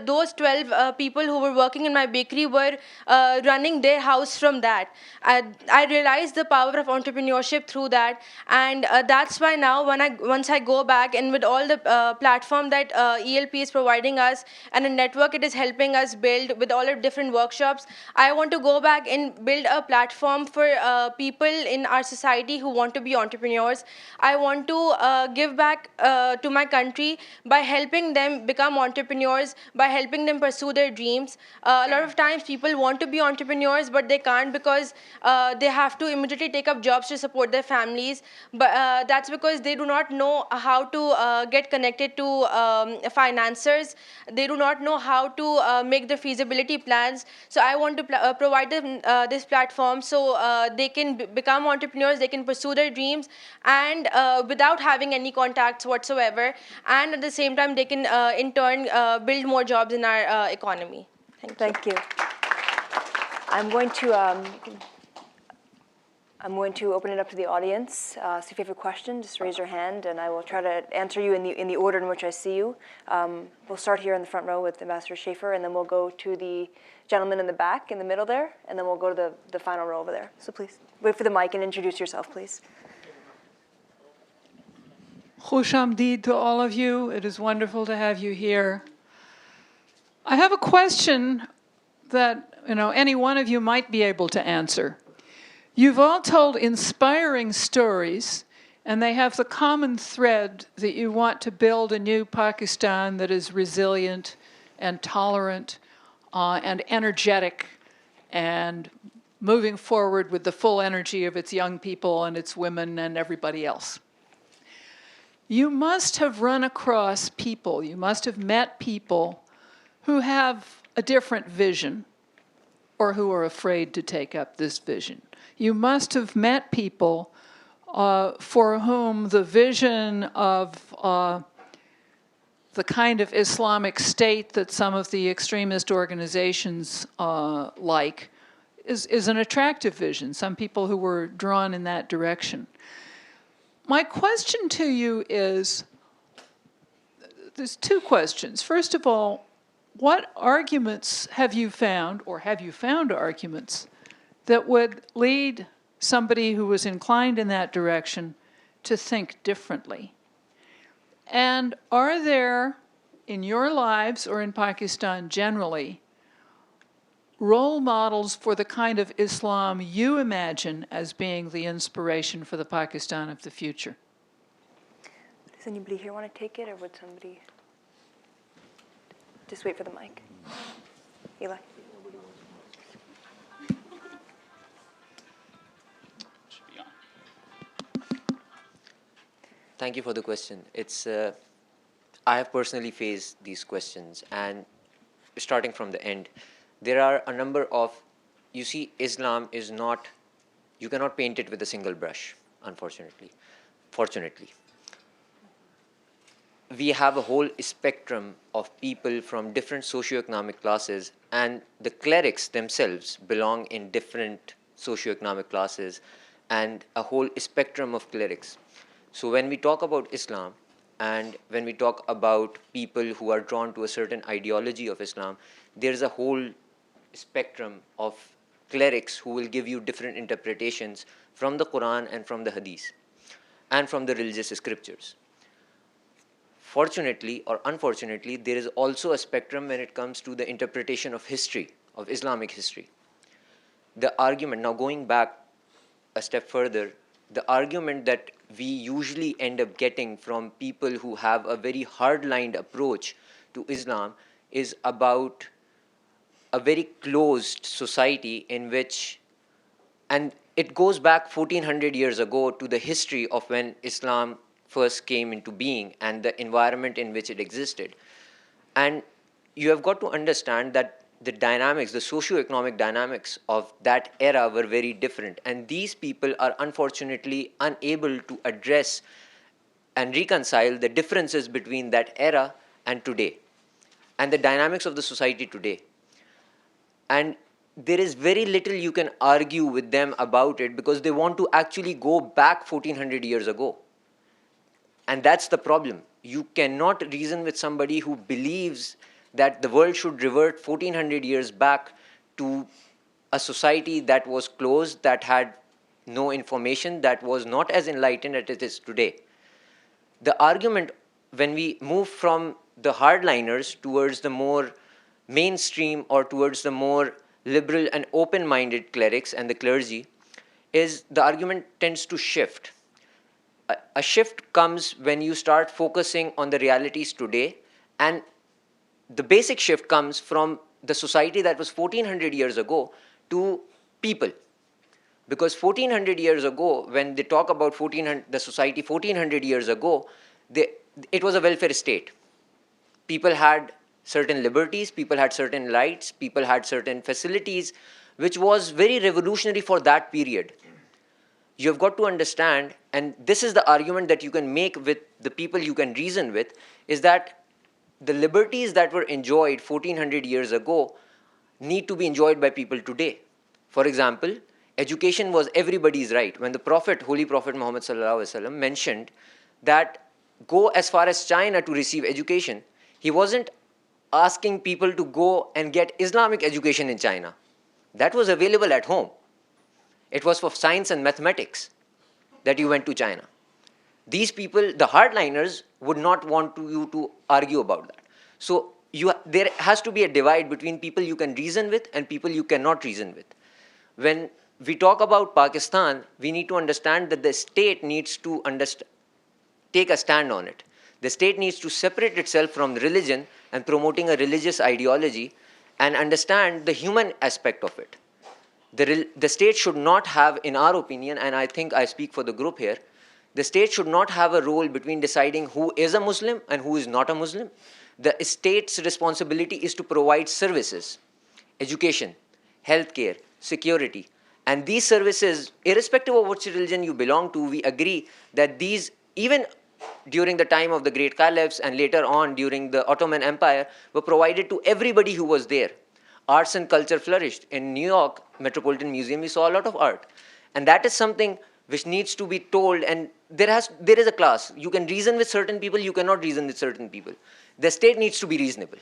K: those 12 people who were working in my bakery were running their house from that. I realized the power of entrepreneurship through that, and that's why now once I go back, and with all the platform that ELP is providing us, and a network it is helping us build with all the different workshops, I want to go back and build a platform for people in our society who want to be entrepreneurs. I want to give back to my country by helping them become entrepreneurs, by helping them pursue their dreams. A lot of times people want to be entrepreneurs, but they can't, because they have to immediately take up jobs to support their families. But that's because they do not know how to get connected to financiers. They do not know how to make the feasibility plans. So I want to provide them this platform, so they can become entrepreneurs, they can pursue their dreams, and without having any contacts whatsoever. And at the same time, they can in turn build more jobs in our economy.
A: Thank you. I'm going to open it up to the audience. So if you have a question, just raise your hand, and I will try to answer you in the order in which I see you. We'll start here in the front row with Ambassador Schaefer, and then we'll go to the gentleman in the back, in the middle there, and then we'll go to the final row over there. So please, wait for the mic and introduce yourself, please.
L: Khush Amdeed to all of you. It is wonderful to have you here. I have a question that any one of you might be able to answer. You've all told inspiring stories, and they have the common thread that you want to build a new Pakistan that is resilient and tolerant and energetic and moving forward with the full energy of its young people and its women and everybody else. You must have run across people, you must have met people who have a different vision or who are afraid to take up this vision. You must have met people for whom the vision of the kind of Islamic state that some of the extremist organizations like is an attractive vision, some people who were drawn in that direction. My question to you is, there's 2 questions. First of all, what arguments have you found, or have you found arguments, that would lead somebody who was inclined in that direction to think differently? And are there, in your lives or in Pakistan generally, role models for the kind of Islam you imagine as being the inspiration for the Pakistan of the future?
A: Does anybody here want to take it, or would somebody just wait for the mic? Eli.
H: thank you for the question. It's I have personally faced these questions, and starting from the end, there are a number of, you see, Islam is not, you cannot paint it with a single brush, unfortunately. Fortunately, we have a whole spectrum of people from different socioeconomic classes, and the clerics themselves belong in different socioeconomic classes, and a whole spectrum of clerics. So when we talk about Islam, and when we talk about people who are drawn to a certain ideology of Islam, there's a whole spectrum of clerics who will give you different interpretations from the Quran and from the Hadith and from the religious scriptures. Fortunately or unfortunately, there is also a spectrum when it comes to the interpretation of history, of Islamic history. The argument, now going back a step further, the argument that we usually end up getting from people who have a very hard-lined approach to Islam is about a very closed society in which, and it goes back 1400 years ago to the history of when Islam first came into being and the environment in which it existed. And you have got to understand that the dynamics, the socio-economic dynamics of that era were very different. And these people are unfortunately unable to address and reconcile the differences between that era and today, and the dynamics of the society today. And there is very little you can argue with them about it because they want to actually go back 1400 years ago. And that's the problem. You cannot reason with somebody who believes that the world should revert 1400 years back to a society that was closed, that had no information, that was not as enlightened as it is today. The argument, when we move from the hardliners towards the more mainstream or towards the more liberal and open-minded clerics and the clergy, is the argument tends to shift. A shift comes when you start focusing on the realities today, and the basic shift comes from the society that was 1400 years ago to people. Because 1400 years ago, when they talk about the society 1400 years ago, it was a welfare state. People had certain liberties, people had certain rights, people had certain facilities, which was very revolutionary for that period. You have got to understand, and this is the argument that you can make with the people you can reason with, is that the liberties that were enjoyed 1400 years ago need to be enjoyed by people today. For example, education was everybody's right. When the Prophet, Holy Prophet Muhammad ﷺ mentioned that go as far as China to receive education, he wasn't asking people to go and get Islamic education in China. That was available at home. It was for science and mathematics that you went to China. These people, the hardliners, would not want you to argue about that. So there has to be a divide between people you can reason with and people you cannot reason with. When we talk about Pakistan, we need to understand that the state needs to take a stand on it. The state needs to separate itself from religion and promoting a religious ideology and understand the human aspect of it. The state should not have, in our opinion, and I think I speak for the group here, the state should not have a role between deciding who is a Muslim and who is not a Muslim. The state's responsibility is to provide services, education, healthcare, security. And these services, irrespective of which religion you belong to, we agree that these, even during the time of the great caliphs and later on during the Ottoman Empire, were provided to everybody who was there. Arts and culture flourished. In New York Metropolitan Museum, we saw a lot of art. And that is something which needs to be told, and there is a class. You can reason with certain people, you cannot reason with certain people. The state needs to be reasonable.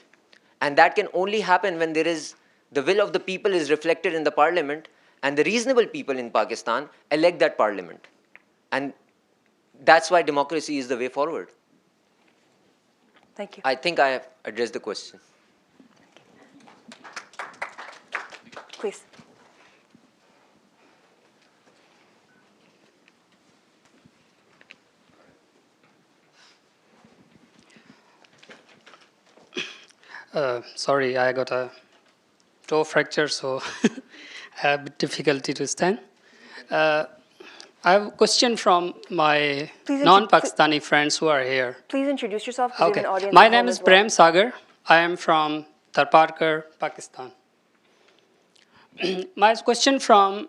H: And that can only happen when there is, the will of the people is reflected in the parliament, and the reasonable people in Pakistan elect that parliament. And that's why democracy is the way forward.
A: Thank you.
H: I think I have addressed the question.
A: Please.
M: Sorry, I got a toe fracture, so I have difficulty to stand. I have a question from my
A: Please
M: non-Pakistani friends who are here.
A: Please introduce yourself because we
M: Okay.
A: have an audience
M: My
A: at
M: name
A: home
M: is
A: as well.
M: Prem Sagar. I am from Tarparkar, Pakistan. My question from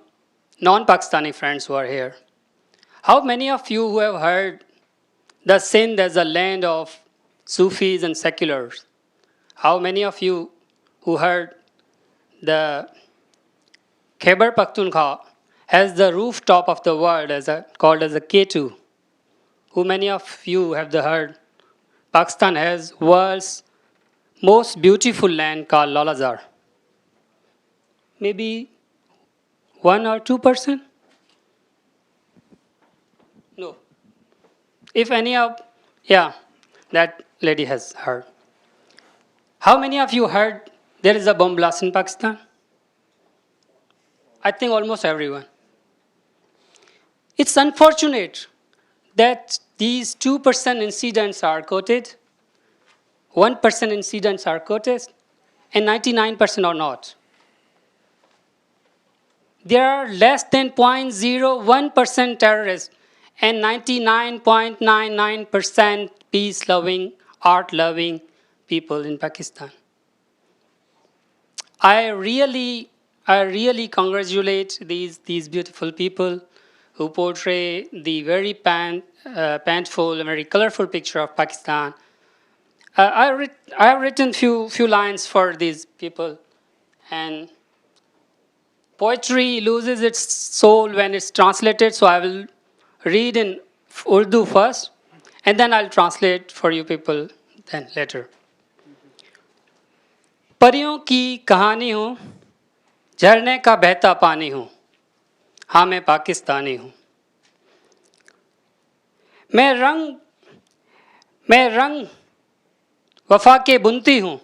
M: non-Pakistani friends who are here. How many of you who have heard the Sindh as a land of Sufis and seculars? How many of you who heard the Khyber Pakhtunkhwa has the rooftop of the world called as a K2? Who many of you have heard Pakistan has world's most beautiful land called Lalazar? Maybe 1 or 2%? No. If any of, yeah, that lady has heard. How many of you heard there is a bomb blast in Pakistan? I think almost everyone. It's unfortunate that these 2% incidents are quoted, 1% incidents are quoted, and 99% are not. There are less than 0.01% terrorists and 99.99% peace-loving, art-loving people in Pakistan. I really congratulate these beautiful people who portray the very painful, very colorful picture of Pakistan. I have written few lines for these people, and poetry loses its soul when it's translated, so I will read in Urdu first, and then I'll translate for you people then later. परियों की कहानी हूँ, झरने का बहता पानी हूँ, हाँ मैं पाकिस्तानी हूँ. मैं रंग वफा के बुनती हूँ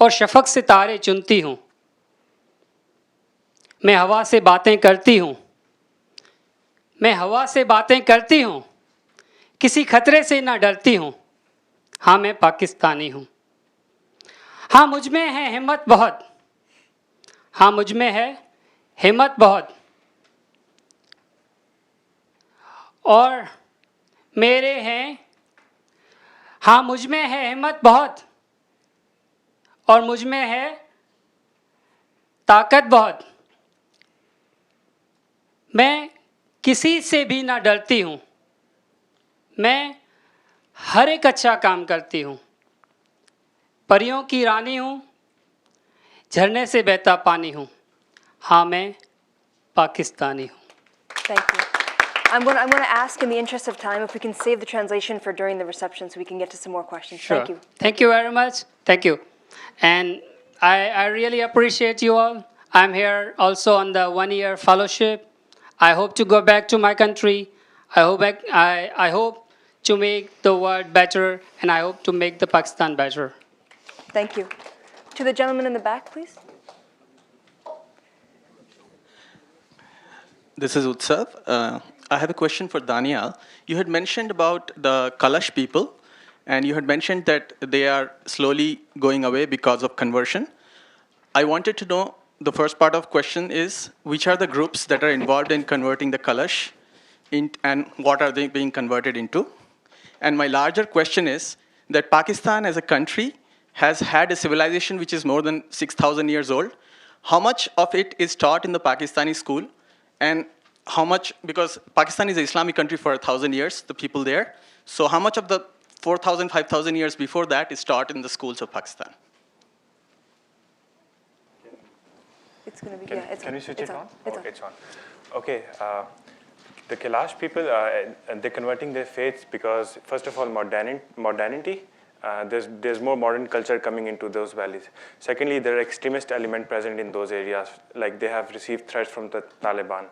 M: और शफक से तारे चुनती हूँ. मैं हवा से बातें करती हूँ, किसी खतरे से ना डरती हूँ, हाँ मैं पाकिस्तानी हूँ. हाँ मुझ में है हिम्मत बहुत, और मेरे हैं, हाँ मुझ में है हिम्मत बहुत और मुझ में है ताकत बहुत. मैं किसी से भी ना डरती हूँ, मैं हर एक अच्छा काम करती हूँ. परियों की रानी हूँ, झरने से बहता पानी हूँ, हाँ मैं पाकिस्तानी हूँ.
A: Thank you. I'm going to ask, in the interest of time, if we can save the translation for during the reception so we can get to some more questions.
M: Sure.
A: Thank you.
M: Thank you very much. Thank you. And I really appreciate you all. I'm here also on the 1-year fellowship. I hope to go back to my country. I hope to make the world better, and I hope to make the Pakistan better.
A: Thank you. To the gentleman in the back, please.
N: This is Utsav. I have a question for Daniel. You had mentioned about the Kalash people, and you had mentioned that they are slowly going away because of conversion. I wanted to know, the first part of question is, which are the groups that are involved in converting the Kalash, and what are they being converted into? And my larger question is that Pakistan as a country has had a civilization which is more than 6,000 years old. How much of it is taught in the Pakistani school? And how much, because Pakistan is an Islamic country for 1,000 years, the people there. So how much of the 4,000, 5,000 years before that is taught in the schools of Pakistan?
A: It's going to be,
F: Can we switch it on?
A: It's
F: on. Okay. The Kailash people, they're converting their faiths because, first of all, modernity. There's more modern culture coming into those valleys. Secondly, there are extremist element present in those areas, like they have received threats from the Taliban.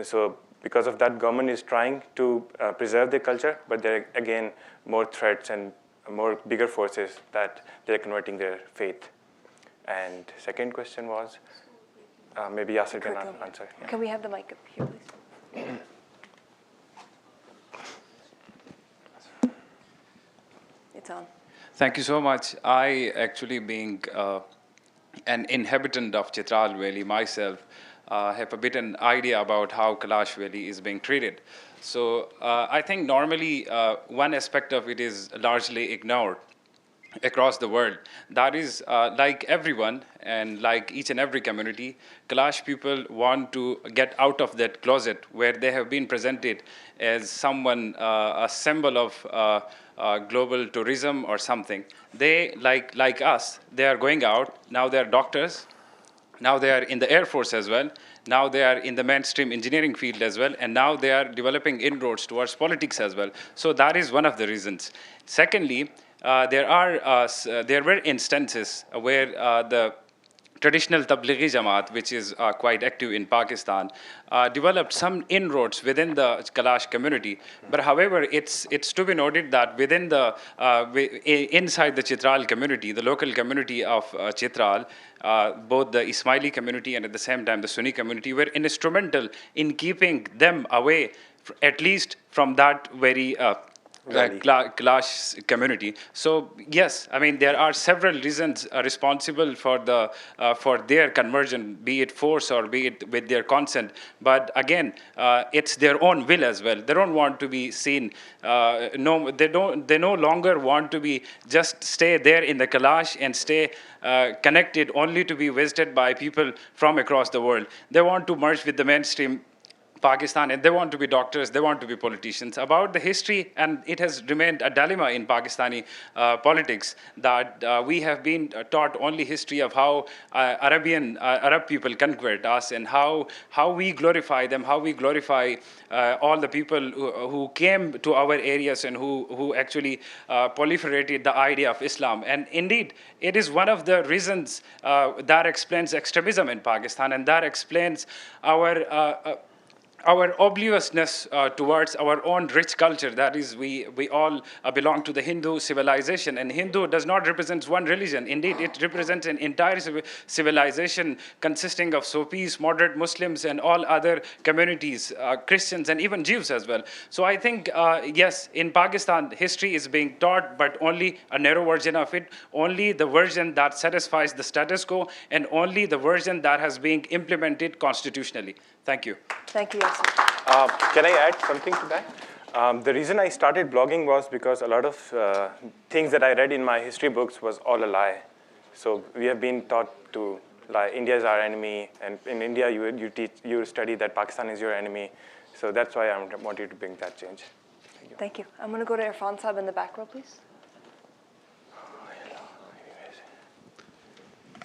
F: So because of that, government is trying to preserve their culture, but there are, again, more threats and more bigger forces that they're converting their faith. And second question was, maybe Yasser can answer. Yeah.
A: Can we have the mic up here, please? It's on.
O: Thank you so much. I actually, being an inhabitant of Chitral Valley myself, have a bit an idea about how Kailash Valley is being treated. So I think normally one aspect of it is largely ignored across the world. That is, like everyone and like each and every community, Kailash people want to get out of that closet where they have been presented as someone, a symbol of global tourism or something. They, like us, they are going out. Now they are doctors. Now they are in the Air Force as well. Now they are in the mainstream engineering field as well. And now they are developing inroads towards politics as well. So that is one of the reasons. Secondly, there were instances where the traditional Tablighi Jamaat, which is quite active in Pakistan, developed some inroads within the Kailash community. But however, it's to be noted that within the inside the Chitral community, the local community of Chitral, both the Ismaili community and at the same time the Sunni community were instrumental in keeping them away, at least from that very Kailash community. So yes, I mean there are several reasons responsible for their conversion, be it force or be it with their consent. But again, it's their own will as well. They don't want to be seen. They no longer want to be just stay there in the Kailash and stay connected only to be visited by people from across the world. They want to merge with the mainstream Pakistan, and they want to be doctors, they want to be politicians. About the history, and it has remained a dilemma in Pakistani politics, that we have been taught only history of how Arab people conquered us, and how we glorify them, how we glorify all the people who came to our areas and who actually proliferated the idea of Islam. And indeed, it is one of the reasons that explains extremism in Pakistan, and that explains our obliviousness towards our own rich culture. That is, we all belong to the Hindu civilization, and Hindu does not represent one religion. Indeed, it represents an entire civilization consisting of Sufis, moderate Muslims, and all other communities, Christians, and even Jews as well. So I think, yes, in Pakistan, history is being taught, but only a narrow version of it, only the version that satisfies the status quo, and only the version that has been implemented constitutionally. Thank you.
A: Thank you, Yasser.
F: Can I add something to that? The reason I started blogging was because a lot of things that I read in my history books was all a lie. So we have been taught to lie. India is our enemy, and in India you study that Pakistan is your enemy. So that's why I wanted to bring that change.
A: Thank you. I'm going to go to Irfan Saab in the back row, please.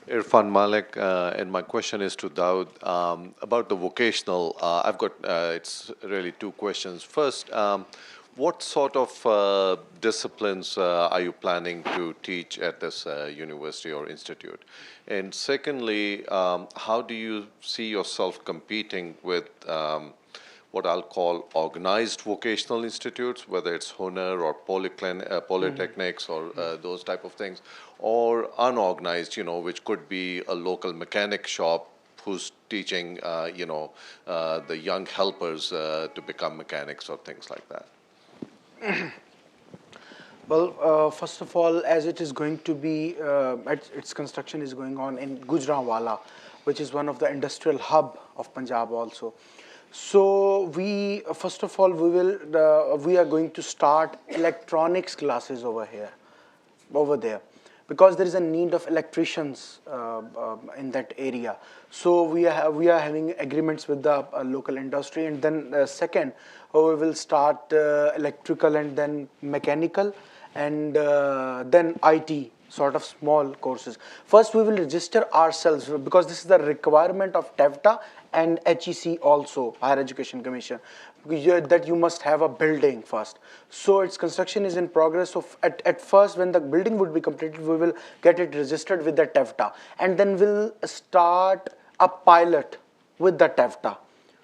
P: Irfan Malik, and my question is to Daud about the vocational. I've got, it's really two questions. First, what sort of disciplines are you planning to teach at this university or institute? And secondly, how do you see yourself competing with what I'll call organized vocational institutes, whether it's Hunar or polytechnics or those type of things, or unorganized, which could be a local mechanic shop who's teaching, the young helpers to become mechanics or things like that?
C: Well, first of all, as it is going to be, its construction is going on in Gujranwala, which is one of the industrial hub of Punjab also. So we, first of all, we are going to start electronics classes over there, because there is a need of electricians in that area. So we are having agreements with the local industry, and then second, we will start electrical and then mechanical, and then IT, sort of small courses. First, we will register ourselves, because this is the requirement of TEVTA and HEC also, Higher Education Commission, that you must have a building first. So its construction is in progress. So at first, when the building would be completed, we will get it registered with the TEVTA, and then we'll start a pilot with the TEVTA,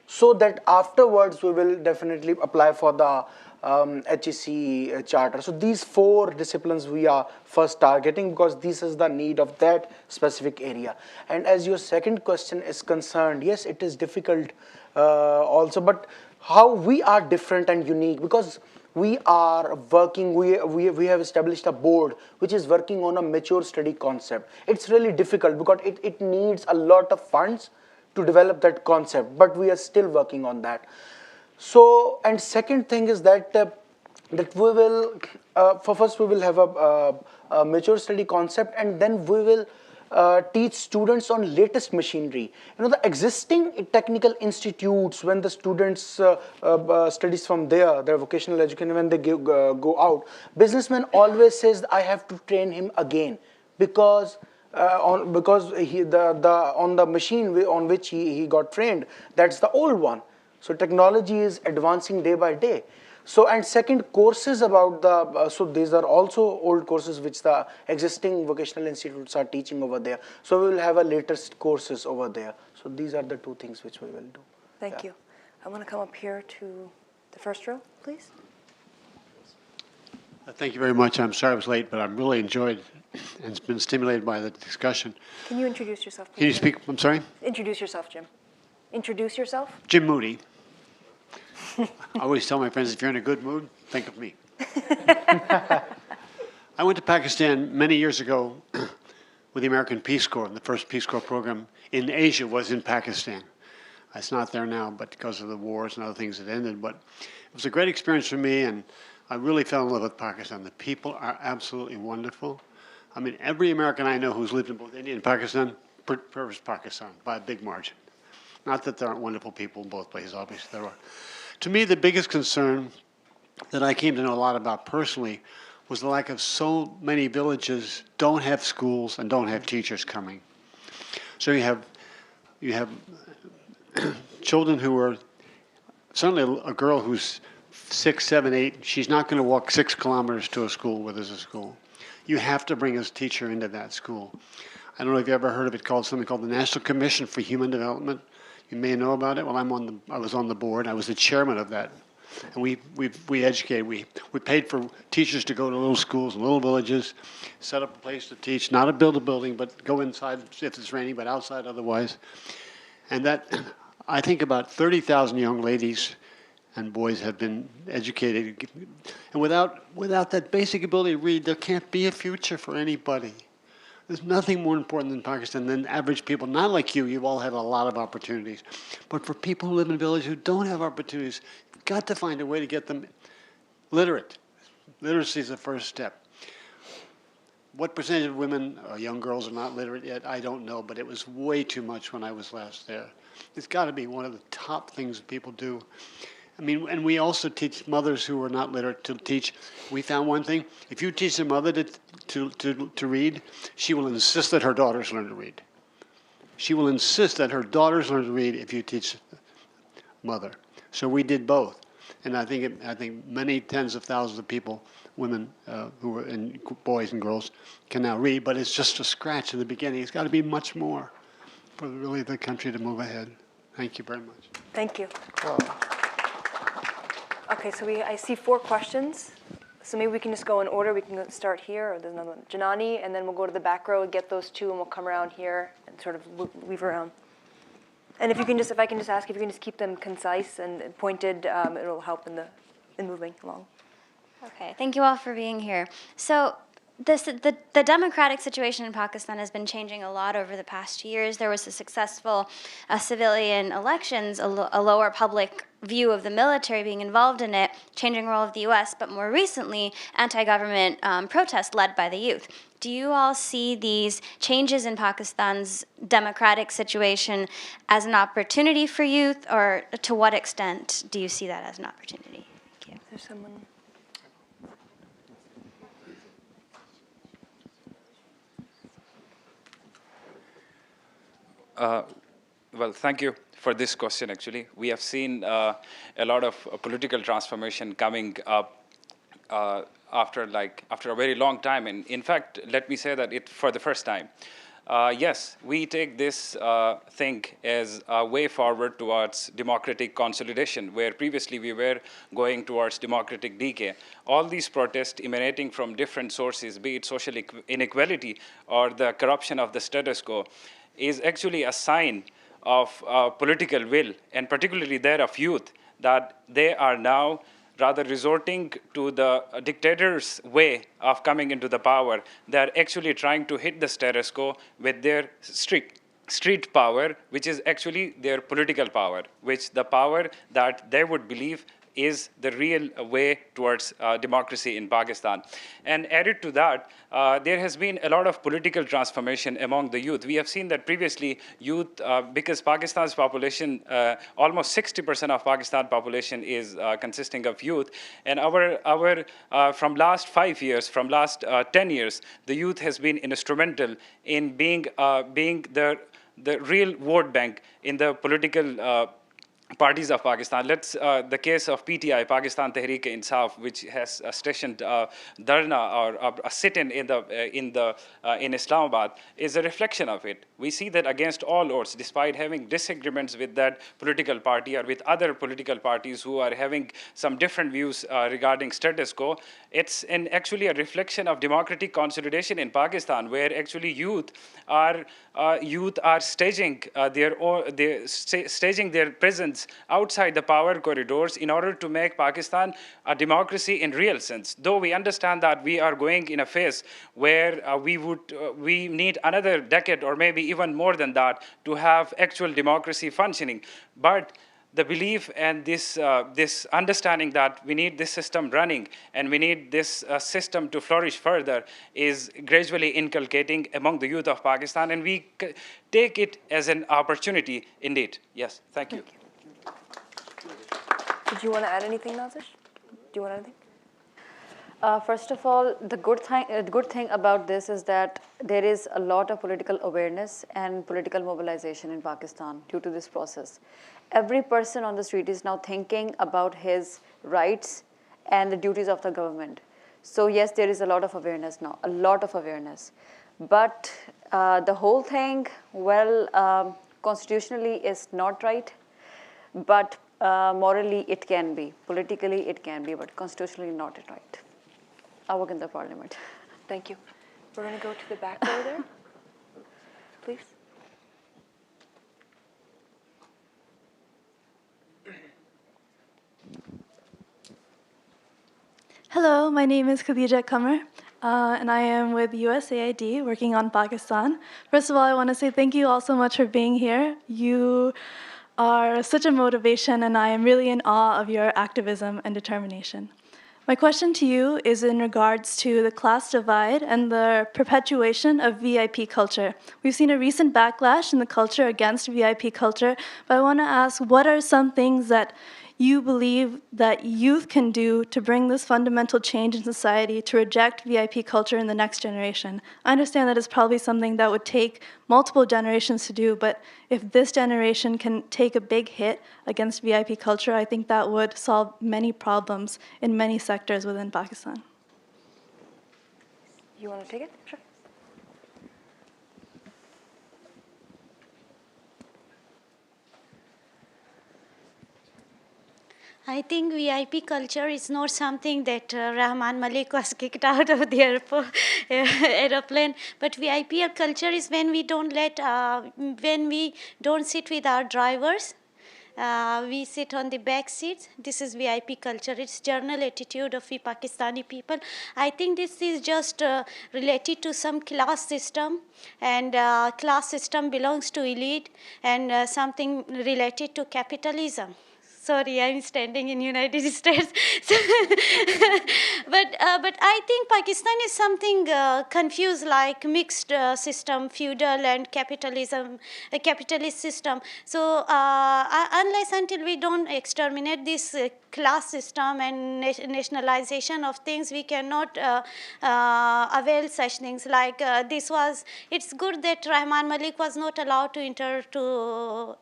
C: so that afterwards we will definitely apply for the HEC charter. So these four disciplines we are first targeting, because this is the need of that specific area. And as your second question is concerned, yes, it is difficult also, but how we are different and unique, because we are working, we have established a board which is working on a mature study concept. It's really difficult because it needs a lot of funds to develop that concept, but we are still working on that. So, and second thing is that that we will, for first we will have a mature study concept, and then we will teach students on latest machinery. You know, the existing technical institutes, when the students studies from their vocational education, when they go out, businessman always says, I have to train him again, because on the machine on which he got trained, that's the old one. So technology is advancing day by day. So, and second, courses about the, so these are also old courses which the existing vocational institutes are teaching over there. So we will have a latest courses over there. So these are the two things which we will do.
A: Thank you. I want to come up here to the first row, please.
Q: Thank you very much. I'm sorry I was late, but I'm really enjoyed and been stimulated by the discussion.
A: Can you introduce yourself, please?
Q: Can you speak? I'm sorry?
A: Introduce yourself, Jim. Introduce yourself.
Q: Jim Moody. I always tell my friends, if you're in a good mood, think of me. I went to Pakistan many years ago with the American Peace Corps, and the first Peace Corps program in Asia was in Pakistan. It's not there now, but because of the wars and other things that ended. But it was a great experience for me, and I really fell in love with Pakistan. The people are absolutely wonderful. I mean, every American I know who's lived in both India and Pakistan prefers Pakistan by a big margin. Not that there aren't wonderful people in both places, obviously there are. To me, the biggest concern that I came to know a lot about personally was the lack of so many villages don't have schools and don't have teachers coming. So you have children who are, certainly a girl who's 6, 7, 8, she's not going to walk 6 kilometers to a school where there's a school. You have to bring a teacher into that school. I don't know if you ever heard of it, called something called the National Commission for Human Development. You may know about it. Well, I was on the board. I was the chairman of that. And we educated. We paid for teachers to go to little schools, little villages, set up a place to teach, not to build a building, but go inside if it's raining, but outside otherwise. And that, I think about 30,000 young ladies and boys have been educated. And without that basic ability to read, there can't be a future for anybody. There's nothing more important in Pakistan than average people, not like you. You've all had a lot of opportunities. But for people who live in villages who don't have opportunities, you've got to find a way to get them literate. Literacy is the first step. What percentage of women or young girls are not literate yet, I don't know, but it was way too much when I was last there. It's got to be one of the top things people do. I mean, and we also teach mothers who are not literate to teach. We found one thing. If you teach a mother to read, she will insist that her daughters learn to read. She will insist that her daughters learn to read if you teach mother. So we did both. And I think many tens of thousands of people, women who are, and boys and girls, can now read, but it's just a scratch in the beginning. It's got to be much more for really the country to move ahead. Thank you very much.
A: Thank you. Okay, so I see 4 questions. So maybe we can just go in order. We can start here, or there's another one. Janani, and then we'll go to the back row and get those 2, and we'll come around here and sort of weave around. And if I can just ask, if you can just keep them concise and pointed, it'll help in moving along.
R: Okay, thank you all for being here. So the democratic situation in Pakistan has been changing a lot over the past years. There was a successful civilian elections, a lower public view of the military being involved in it, changing role of the U.S., but more recently, anti-government protests led by the youth. Do you all see these changes in Pakistan's democratic situation as an opportunity for youth, or to what extent do you see that as an opportunity? Thank you.
A: There's someone.
O: Well, thank you for this question, actually. We have seen a lot of political transformation coming up after a very long time. And in fact, let me say that for the first time. Yes, we take this thing as a way forward towards democratic consolidation, where previously we were going towards democratic decay. All these protests emanating from different sources, be it social inequality or the corruption of the status quo, is actually a sign of political will, and particularly there of youth, that they are now rather resorting to the dictator's way of coming into the power. They are actually trying to hit the status quo with their street power, which is actually their political power, which the power that they would believe is the real way towards democracy in Pakistan. And added to that, there has been a lot of political transformation among the youth. We have seen that previously youth, because Pakistan's population, almost 60% of Pakistan population is consisting of youth. And from last 5 years, from last 10 years, the youth has been instrumental in being the real vote bank in the political parties of Pakistan. Let's the case of PTI, Pakistan Tehreek-e-Insaf, which has stationed dharna or a sit-in in Islamabad, is a reflection of it. We see that against all odds, despite having disagreements with that political party or with other political parties who are having some different views regarding status quo, it's actually a reflection of democratic consolidation in Pakistan, where actually youth are staging their presence outside the power corridors in order to make Pakistan a democracy in real sense. Though we understand that we are going in a phase where we need another decade or maybe even more than that to have actual democracy functioning. But the belief and this understanding that we need this system running and we need this system to flourish further is gradually inculcating among the youth of Pakistan, and we take it as an opportunity indeed. Yes, thank you.
A: Did you want to add anything, Nazish? Do you want anything?
E: First of all, the good thing about this is that there is a lot of political awareness and political mobilization in Pakistan due to this process. Every person on the street is now thinking about his rights and the duties of the government. So yes, there is a lot of awareness now, a lot of awareness. But the whole thing, well, constitutionally is not right, but morally it can be, politically it can be, but constitutionally not right. I work in the parliament.
A: Thank you. We're going to go to the back over there, please.
S: Hello, my name is Khadija Qamar, and I am with USAID working on Pakistan. First of all, I want to say thank you all so much for being here. You are such a motivation, and I am really in awe of your activism and determination. My question to you is in regards to the class divide and the perpetuation of VIP culture. We've seen a recent backlash in the culture against VIP culture, but I want to ask, what are some things that you believe that youth can do to bring this fundamental change in society to reject VIP culture in the next generation? I understand that it's probably something that would take multiple generations to do, but if this generation can take a big hit against VIP culture, I think that would solve many problems in many sectors within Pakistan.
A: You want to take it? Sure.
I: I think VIP culture is not something that Rahman Malik was kicked out of the aeroplane, but VIP culture is when we don't sit with our drivers. We sit on the back seats. This is VIP culture. It's general attitude of the Pakistani people. I think this is just related to some class system, and class system belongs to elite, and something related to capitalism. Sorry, I'm standing in United States. But I think Pakistan is something confused, like mixed system, feudal and capitalism, a capitalist system. So unless until we don't exterminate this class system and nationalization of things, we cannot avail such things. Like it's good that Rahman Malik was not allowed to enter to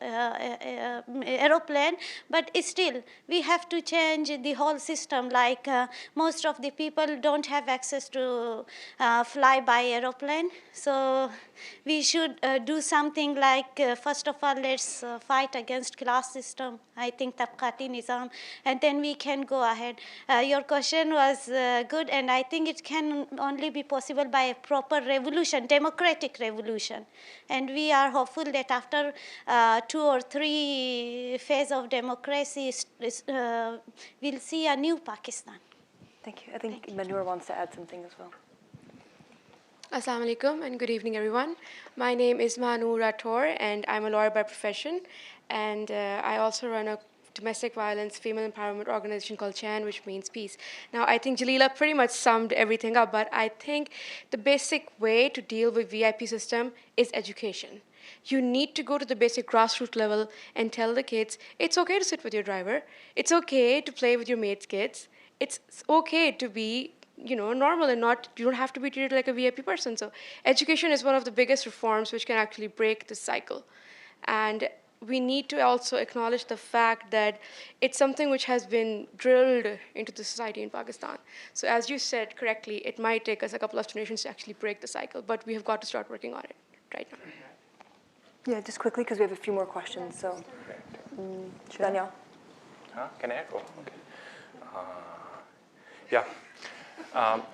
I: aeroplane, but still we have to change the whole system. Like most of the people don't have access to fly by aeroplane, so we should do something like first of all, let's fight against class system. I think tabqati nizam, and then we can go ahead. Your question was good, and I think it can only be possible by a proper revolution, democratic revolution. And we are hopeful that after 2 or 3 phases of democracy, we'll see a new Pakistan.
A: Thank you. I think Manur wants to add something as well.
K: Assalamu alaikum and good evening, everyone. My name is Manu Rathore, and I'm a lawyer by profession. And I also run a domestic violence female empowerment organization called CHAN, which means peace. Now, I think Jalila pretty much summed everything up, but I think the basic way to deal with VIP system is education. You need to go to the basic grassroots level and tell the kids, it's okay to sit with your driver. It's okay to play with your mates' kids. It's okay to be normal and not, you don't have to be treated like a VIP person. So education is one of the biggest reforms which can actually break the cycle. And we need to also acknowledge the fact that it's something which has been drilled into the society in Pakistan. So as you said correctly, it might take us a couple of generations to actually break the cycle, but we have got to start working on it right now.
A: Yeah, just quickly, because we have a few more questions, so. Danielle?
F: Can I go? Okay. Yeah.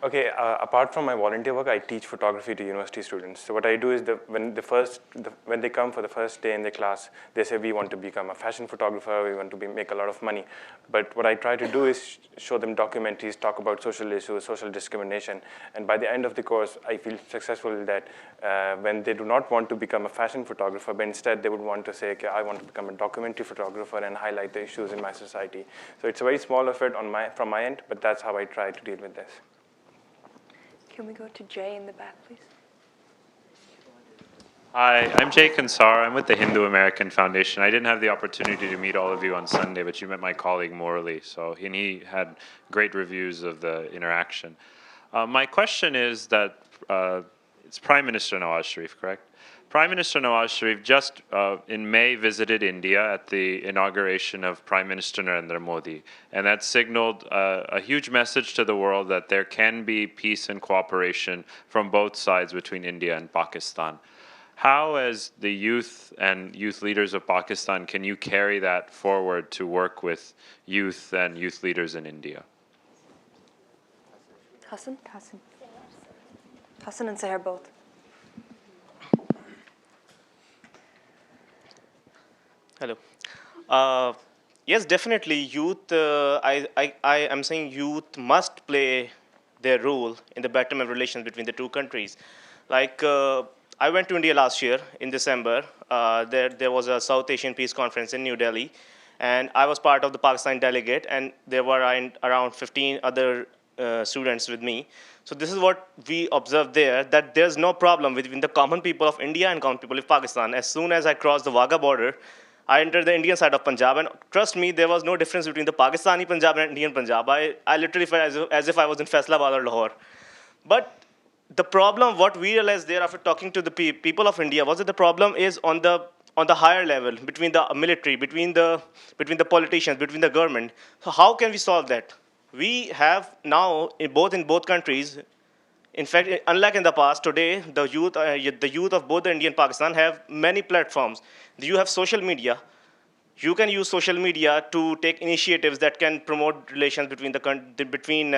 F: Okay, apart from my volunteer work, I teach photography to university students. So what I do is when they come for the first day in the class, they say, we want to become a fashion photographer, we want to make a lot of money. But what I try to do is show them documentaries, talk about social issues, social discrimination. And by the end of the course, I feel successful that when they do not want to become a fashion photographer, but instead they would want to say, okay, I want to become a documentary photographer and highlight the issues in my society. So it's a very small effort from my end, but that's how I try to deal with this.
A: Can we go to Jay in the back, please?
T: Hi, I'm Jay Kansar. I'm with the Hindu American Foundation. I didn't have the opportunity to meet all of you on Sunday, but you met my colleague Morley, and he had great reviews of the interaction. My question is that it's Prime Minister Nawaz Sharif, correct? Prime Minister Nawaz Sharif just in May visited India at the inauguration of Prime Minister Narendra Modi, and that signaled a huge message to the world that there can be peace and cooperation from both sides between India and Pakistan. How, as the youth and youth leaders of Pakistan, can you carry that forward to work with youth and youth leaders in India?
A: Hassan and Seher both.
G: Hello. Yes, definitely. Youth. I am saying youth must play their role in the betterment of relations between the two countries. Like I went to India last year in December. There was a South Asian Peace Conference in New Delhi, and I was part of the Pakistan delegate, and there were around 15 other students with me. So this is what we observed there, that there's no problem between the common people of India and common people of Pakistan. As soon as I crossed the Wagah border, I entered the Indian side of Punjab, and trust me, there was no difference between the Pakistani Punjab and Indian Punjab. I literally felt as if I was in Faisalabad or Lahore. But the problem, what we realized there after talking to the people of India, was that the problem is on the higher level, between the military, between the politicians, between the government. So how can we solve that? We have now, in both countries, in fact, unlike in the past, today, the youth of both India and Pakistan have many platforms. You have social media. You can use social media to take initiatives that can promote relations between between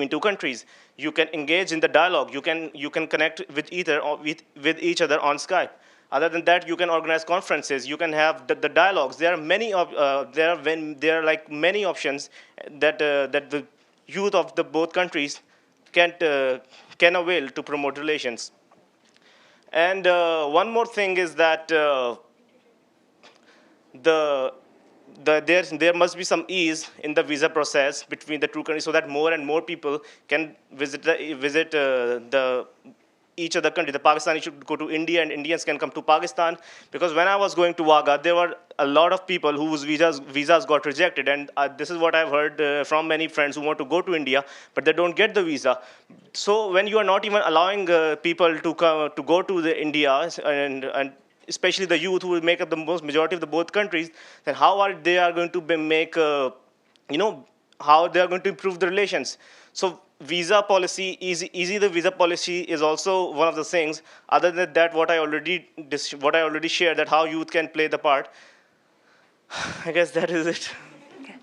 G: two countries. You can engage in the dialogue. You can connect with each other on Skype. Other than that, you can organize conferences. You can have the dialogues. There are many many options that the youth of the both countries can avail to promote relations. And one more thing is that there must be some ease in the visa process between the two countries, so that more and more people can visit each other country. The Pakistanis should go to India, and Indians can come to Pakistan. Because when I was going to Wagah, there were a lot of people whose visas got rejected, and this is what I've heard from many friends who want to go to India, but they don't get the visa. So when you are not even allowing people to go to the India, and especially the youth who will make up the majority of the both countries, then how are they going to how they are going to improve the relations? So visa policy, easy the visa policy is also one of the things. Other than that, what I already shared, that how youth can play the part. I guess that is it.
A: Okay.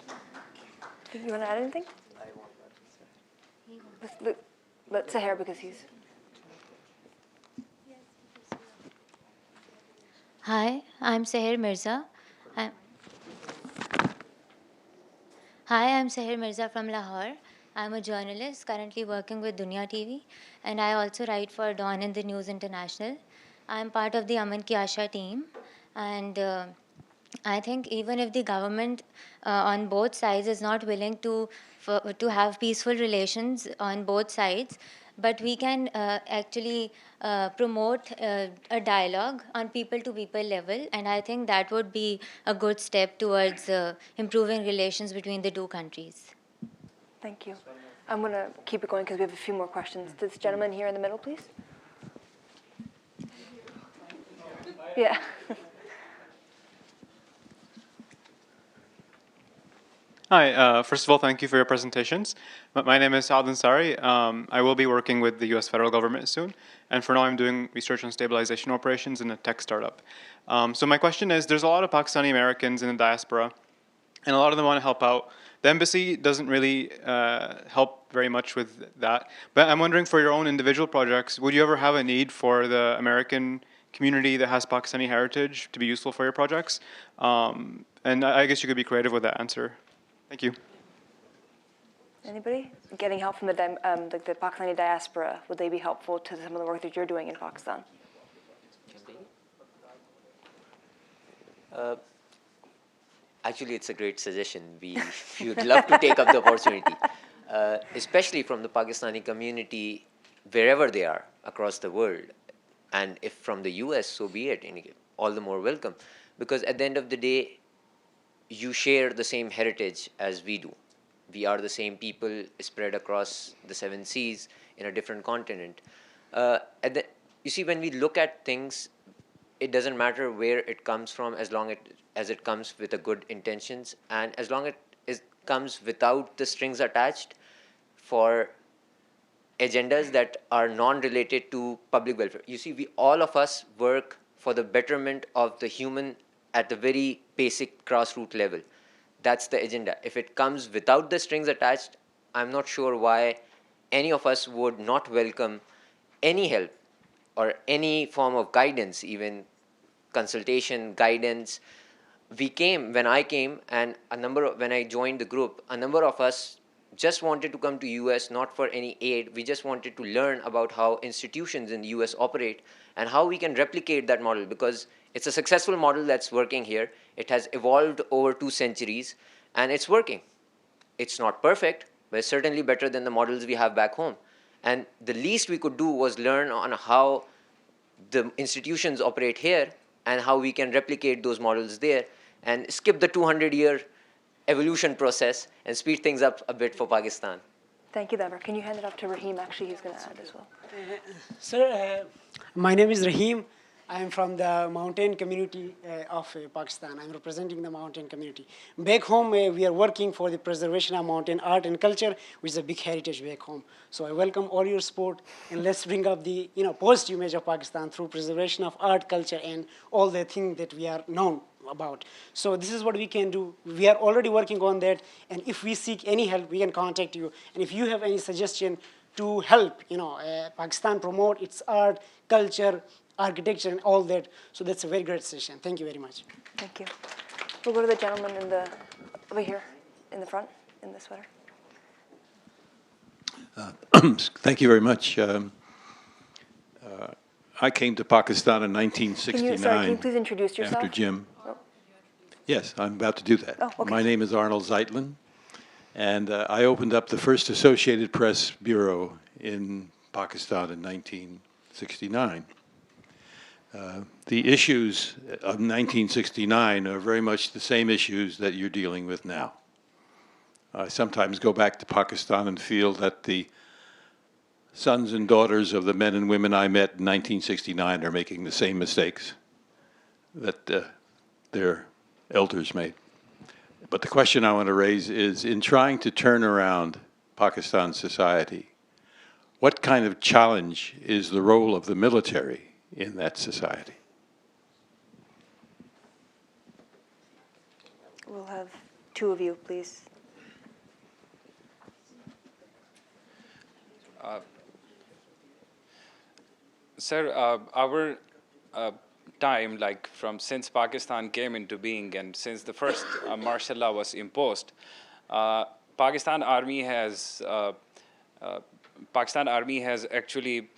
A: You want to add anything? Let Seher, because he's.
U: Hi, I'm Seher Mirza. Hi, I'm Seher Mirza from Lahore. I'm a journalist currently working with Dunya TV, and I also write for Dawn in the News International. I'm part of the Aman Ki Asha team, and I think even if the government on both sides is not willing to have peaceful relations on both sides, but we can actually promote a dialogue on people-to-people level, and I think that would be a good step towards improving relations between the two countries.
A: Thank you. I'm going to keep it going because we have a few more questions. This gentleman here in the middle, please. Yeah.
B: Hi, first of all, thank you for your presentations. My name is Saad Ansari. I will be working with the US federal government soon, and for now I'm doing research on stabilization operations in a tech startup. So my question is, there's a lot of Pakistani Americans in the diaspora, and a lot of them want to help out. The embassy doesn't really help very much with that, but I'm wondering for your own individual projects, would you ever have a need for the American community that has Pakistani heritage to be useful for your projects? And I guess you could be creative with that answer. Thank you.
A: Anybody? Getting help from the Pakistani diaspora, would they be helpful to some of the work that you're doing in Pakistan?
H: Actually, it's a great suggestion. We would love to take up the opportunity, especially from the Pakistani community, wherever they are across the world. And if from the US, so be it, all the more welcome. Because at the end of the day, you share the same heritage as we do. We are the same people spread across the 7 seas in a different continent. You see, when we look at things, it doesn't matter where it comes from as long as it comes with a good intentions and as long as it comes without the strings attached for agendas that are non-related to public welfare. You see, all of us work for the betterment of the human at the very basic grassroots level. That's the agenda. If it comes without the strings attached, I'm not sure why any of us would not welcome any help or any form of guidance, even consultation, guidance. When I came, and when I joined the group, a number of us just wanted to come to US not for any aid. We just wanted to learn about how institutions in the US operate and how we can replicate that model, because it's a successful model that's working here. It has evolved over 2 centuries and it's working. It's not perfect, but it's certainly better than the models we have back home. And the least we could do was learn on how the institutions operate here and how we can replicate those models there and skip the 200-year evolution process and speed things up a bit for Pakistan.
A: Thank you, Deborah. Can you hand it off to Rahim? Actually, he's going to add as well.
V: Sir, my name is Rahim. I am from the mountain community of Pakistan. I'm representing the mountain community. Back home, we are working for the preservation of mountain art and culture, which is a big heritage back home. So I welcome all your support, and let's bring up the positive image of Pakistan through preservation of art, culture, and all the things that we are known about. So this is what we can do. We are already working on that, and if we seek any help, we can contact you. And if you have any suggestion to help, Pakistan promote its art, culture, architecture, and all that, so that's a very great session. Thank you very much.
A: Thank you. We'll go to the gentleman over here in the front, in the sweater.
W: Thank you very much. I came to Pakistan in 1969.
A: Can you please introduce yourself?
W: After Jim. Oh. Yes, I'm about to do that.
A: Oh, okay.
W: My name is Arnold Zeitlin, and I opened up the first Associated Press bureau in Pakistan in 1969. The issues of 1969 are very much the same issues that you're dealing with now. I sometimes go back to Pakistan and feel that the sons and daughters of the men and women I met in 1969 are making the same mistakes that their elders made. But the question I want to raise is, in trying to turn around Pakistan society, what kind of challenge is the role of the military in that society?
A: We'll have 2 of you, please.
O: Sir, our time, since Pakistan came into being and since the first martial law was imposed, Pakistan Army has actually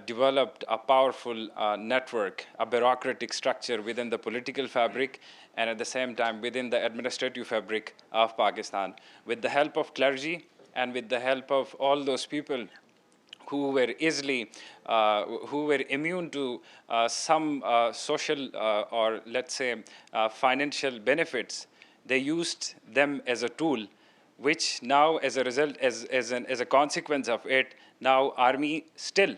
O: developed a powerful network, a bureaucratic structure within the political fabric and at the same time within the administrative fabric of Pakistan. With the help of clergy and with the help of all those people who were immune to some social or let's say financial benefits, they used them as a tool, which now as a result, as a consequence of it, now army still,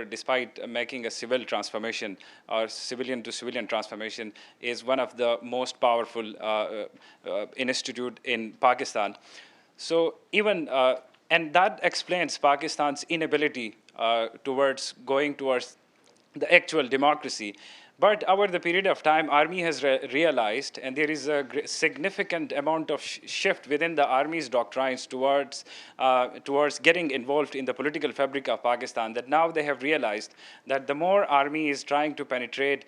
O: despite making a civil transformation or civilian to civilian transformation, is one of the most powerful institute in Pakistan. So even, and that explains Pakistan's inability towards going towards the actual democracy. But over the period of time, army has realized, and there is a significant amount of shift within the army's doctrines towards getting involved in the political fabric of Pakistan, that now they have realized that the more army is trying to penetrate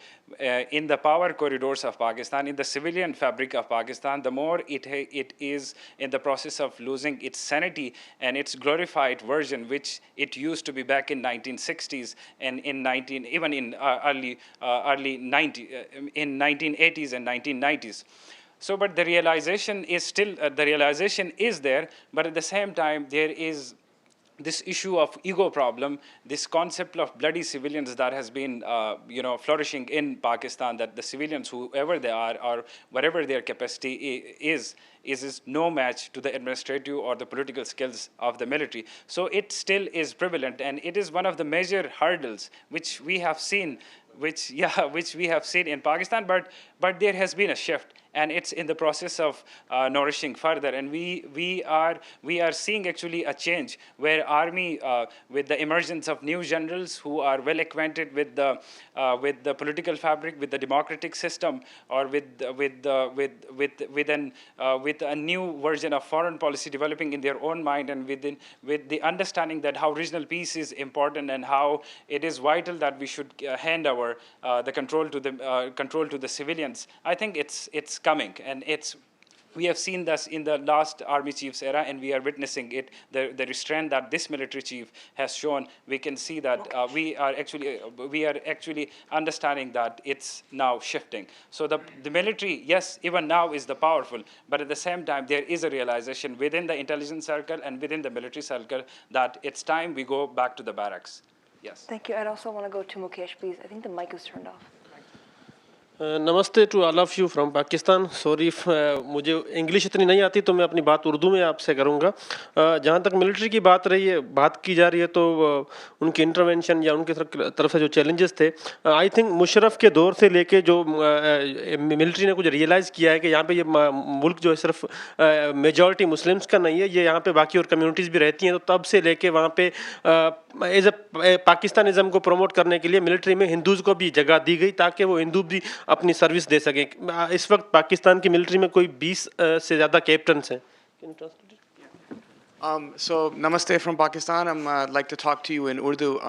O: in the power corridors of Pakistan, in the civilian fabric of Pakistan, the more it is in the process of losing its sanity and its glorified version, which it used to be back in 1960s and in early 1980s and 1990s. So, but the realization is still, the realization is there, but at the same time, there is this issue of ego problem, this concept of bloody civilians that has been, flourishing in Pakistan, that the civilians, whoever they are or whatever their capacity is no match to the administrative or the political skills of the military. So it still is prevalent, and it is one of the major hurdles which we have seen which we have seen in Pakistan, but there has been a shift, and it's in the process of nourishing further. And we are seeing actually a change where army, with the emergence of new generals who are well acquainted with the political fabric, with the democratic system, or with a new version of foreign policy developing in their own mind, and with the understanding that how regional peace is important and how it is vital that we should hand over the control to the civilians. I think it's coming, and we have seen this in the last army chief's era, and we are witnessing it. The restraint that this military chief has shown, we can see that we are actually understanding that it's now shifting. So the military, yes, even now is the powerful, but at the same time there is a realization within the intelligence circle and within the military circle that it's time we go back to the barracks. Yes.
A: Thank you. I'd also want to go to Mukesh, please. I think the mic is turned off.
D: नमस्ते to all of you from Pakistan. Sorry मुझे English इतनी नहीं आती, तो मैं अपनी बात उर्दू में आपसे करूँगा. जहाँ तक मिलिट्री की बात की जा रही है, तो उनकी इंटरवेंशन या उनकी तरफ से जो चैलेंजेस थे, आई थिंक मुशर्रफ के दौर से लेके जो मिलिट्री ने कुछ रियलाइज़ किया है कि यहाँ पे ये मुल्क जो है सिर्फ मेजॉरिटी मुस्लिम्स का नहीं है, ये यहाँ पे बाकी और कम्युनिटीज़ भी रहती हैं. तो तब से लेके वहाँ पे एज ए पाकिस्तानिज़म को प्रमोट करने के लिए मिलिट्री में हिंदूज़ को भी जगह दी गई, ताकि वो हिंदू भी अपनी सर्विस दे सकें. इस वक्त पाकिस्तान की मिलिट्री में कोई 20 से ज़्यादा कैप्टन्स हैं.
J: So namaste from Pakistan. I'd like to talk to you in Urdu.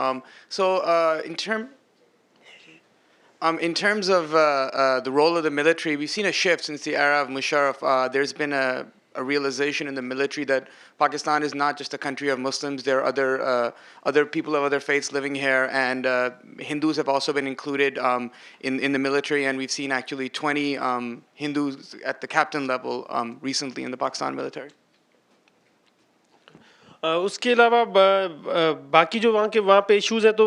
J: In terms of the role of the military, we've seen a shift since the era of Musharraf. There's been a realization in the military that Pakistan is not just a country of Muslims. There are other people of other faiths living here, and Hindus have also been included in the military, and we've seen actually 20 Hindus at the captain level recently in the Pakistan military.
D: उसके अलावा बाकी जो वहाँ पे issues हैं, तो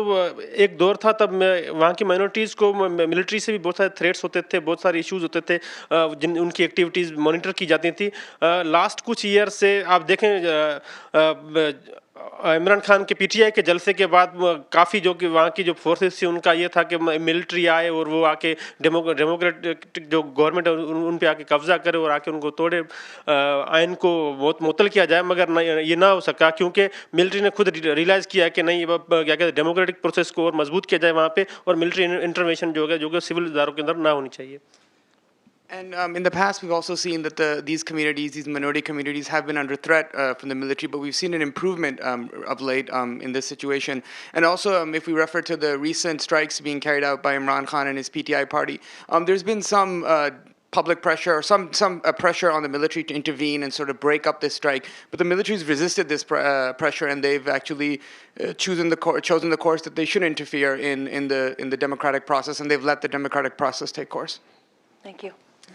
D: एक दौर था तब वहाँ की माइनॉरिटीज़ को मिलिट्री से भी बहुत सारे थ्रेट्स होते थे, बहुत सारे इश्यूज़ होते थे, जिन उनकी एक्टिविटीज़ मॉनिटर की जाती थी. लास्ट कुछ ईयर से आप देखें, इमरान खान के पीटीआई के जलसे के बाद काफ़ी जो कि वहाँ की जो फोर्सेस थी, उनका ये था कि मिलिट्री आए और वो आके डेमोक्रेटिक जो गवर्नमेंट है उन पे आके कब्जा करे और आके उनको तोड़े, आइन को बहुत मुअत्तल किया जाए. मगर ये ना हो सका, क्योंकि मिलिट्री ने खुद रियलाइज़ किया कि नहीं, क्या कहते हैं, डेमोक्रेटिक प्रोसेस को और मजबूत किया जाए वहाँ पे, और मिलिट्री इंटरवेंशन जो है सिविल इदारों के अंदर ना होनी चाहिए.
J: And in the past, we've also seen that these communities, these minority communities, have been under threat from the military, but we've seen an improvement of late in this situation. And also, if we refer to the recent strikes being carried out by Imran Khan and his PTI party, there's been some public pressure or some pressure on the military to intervene and sort of break up this strike. But the military's resisted this pressure, and they've actually chosen the course that they should interfere in the democratic process, and they've let the democratic process take course.
A: Thank you.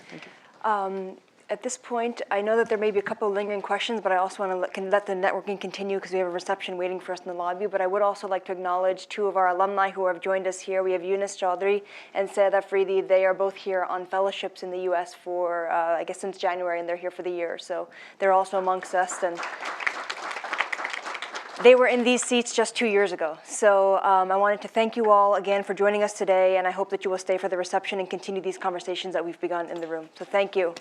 A: Thank you. At this point, I know that there may be a couple of lingering questions, but I also want to let the networking continue because we have a reception waiting for us in the lobby. But I would also like to acknowledge two of our alumni who have joined us here. We have Yunus Chaudhry and Syed Afridi. They are both here on fellowships in the U.S. for, I guess, since January, and they're here for the year. So they're also amongst us. And they were in these seats just 2 years ago. So I wanted to thank you all again for joining us today, and I hope that you will stay for the reception and continue these conversations that we've begun in the room. So thank you.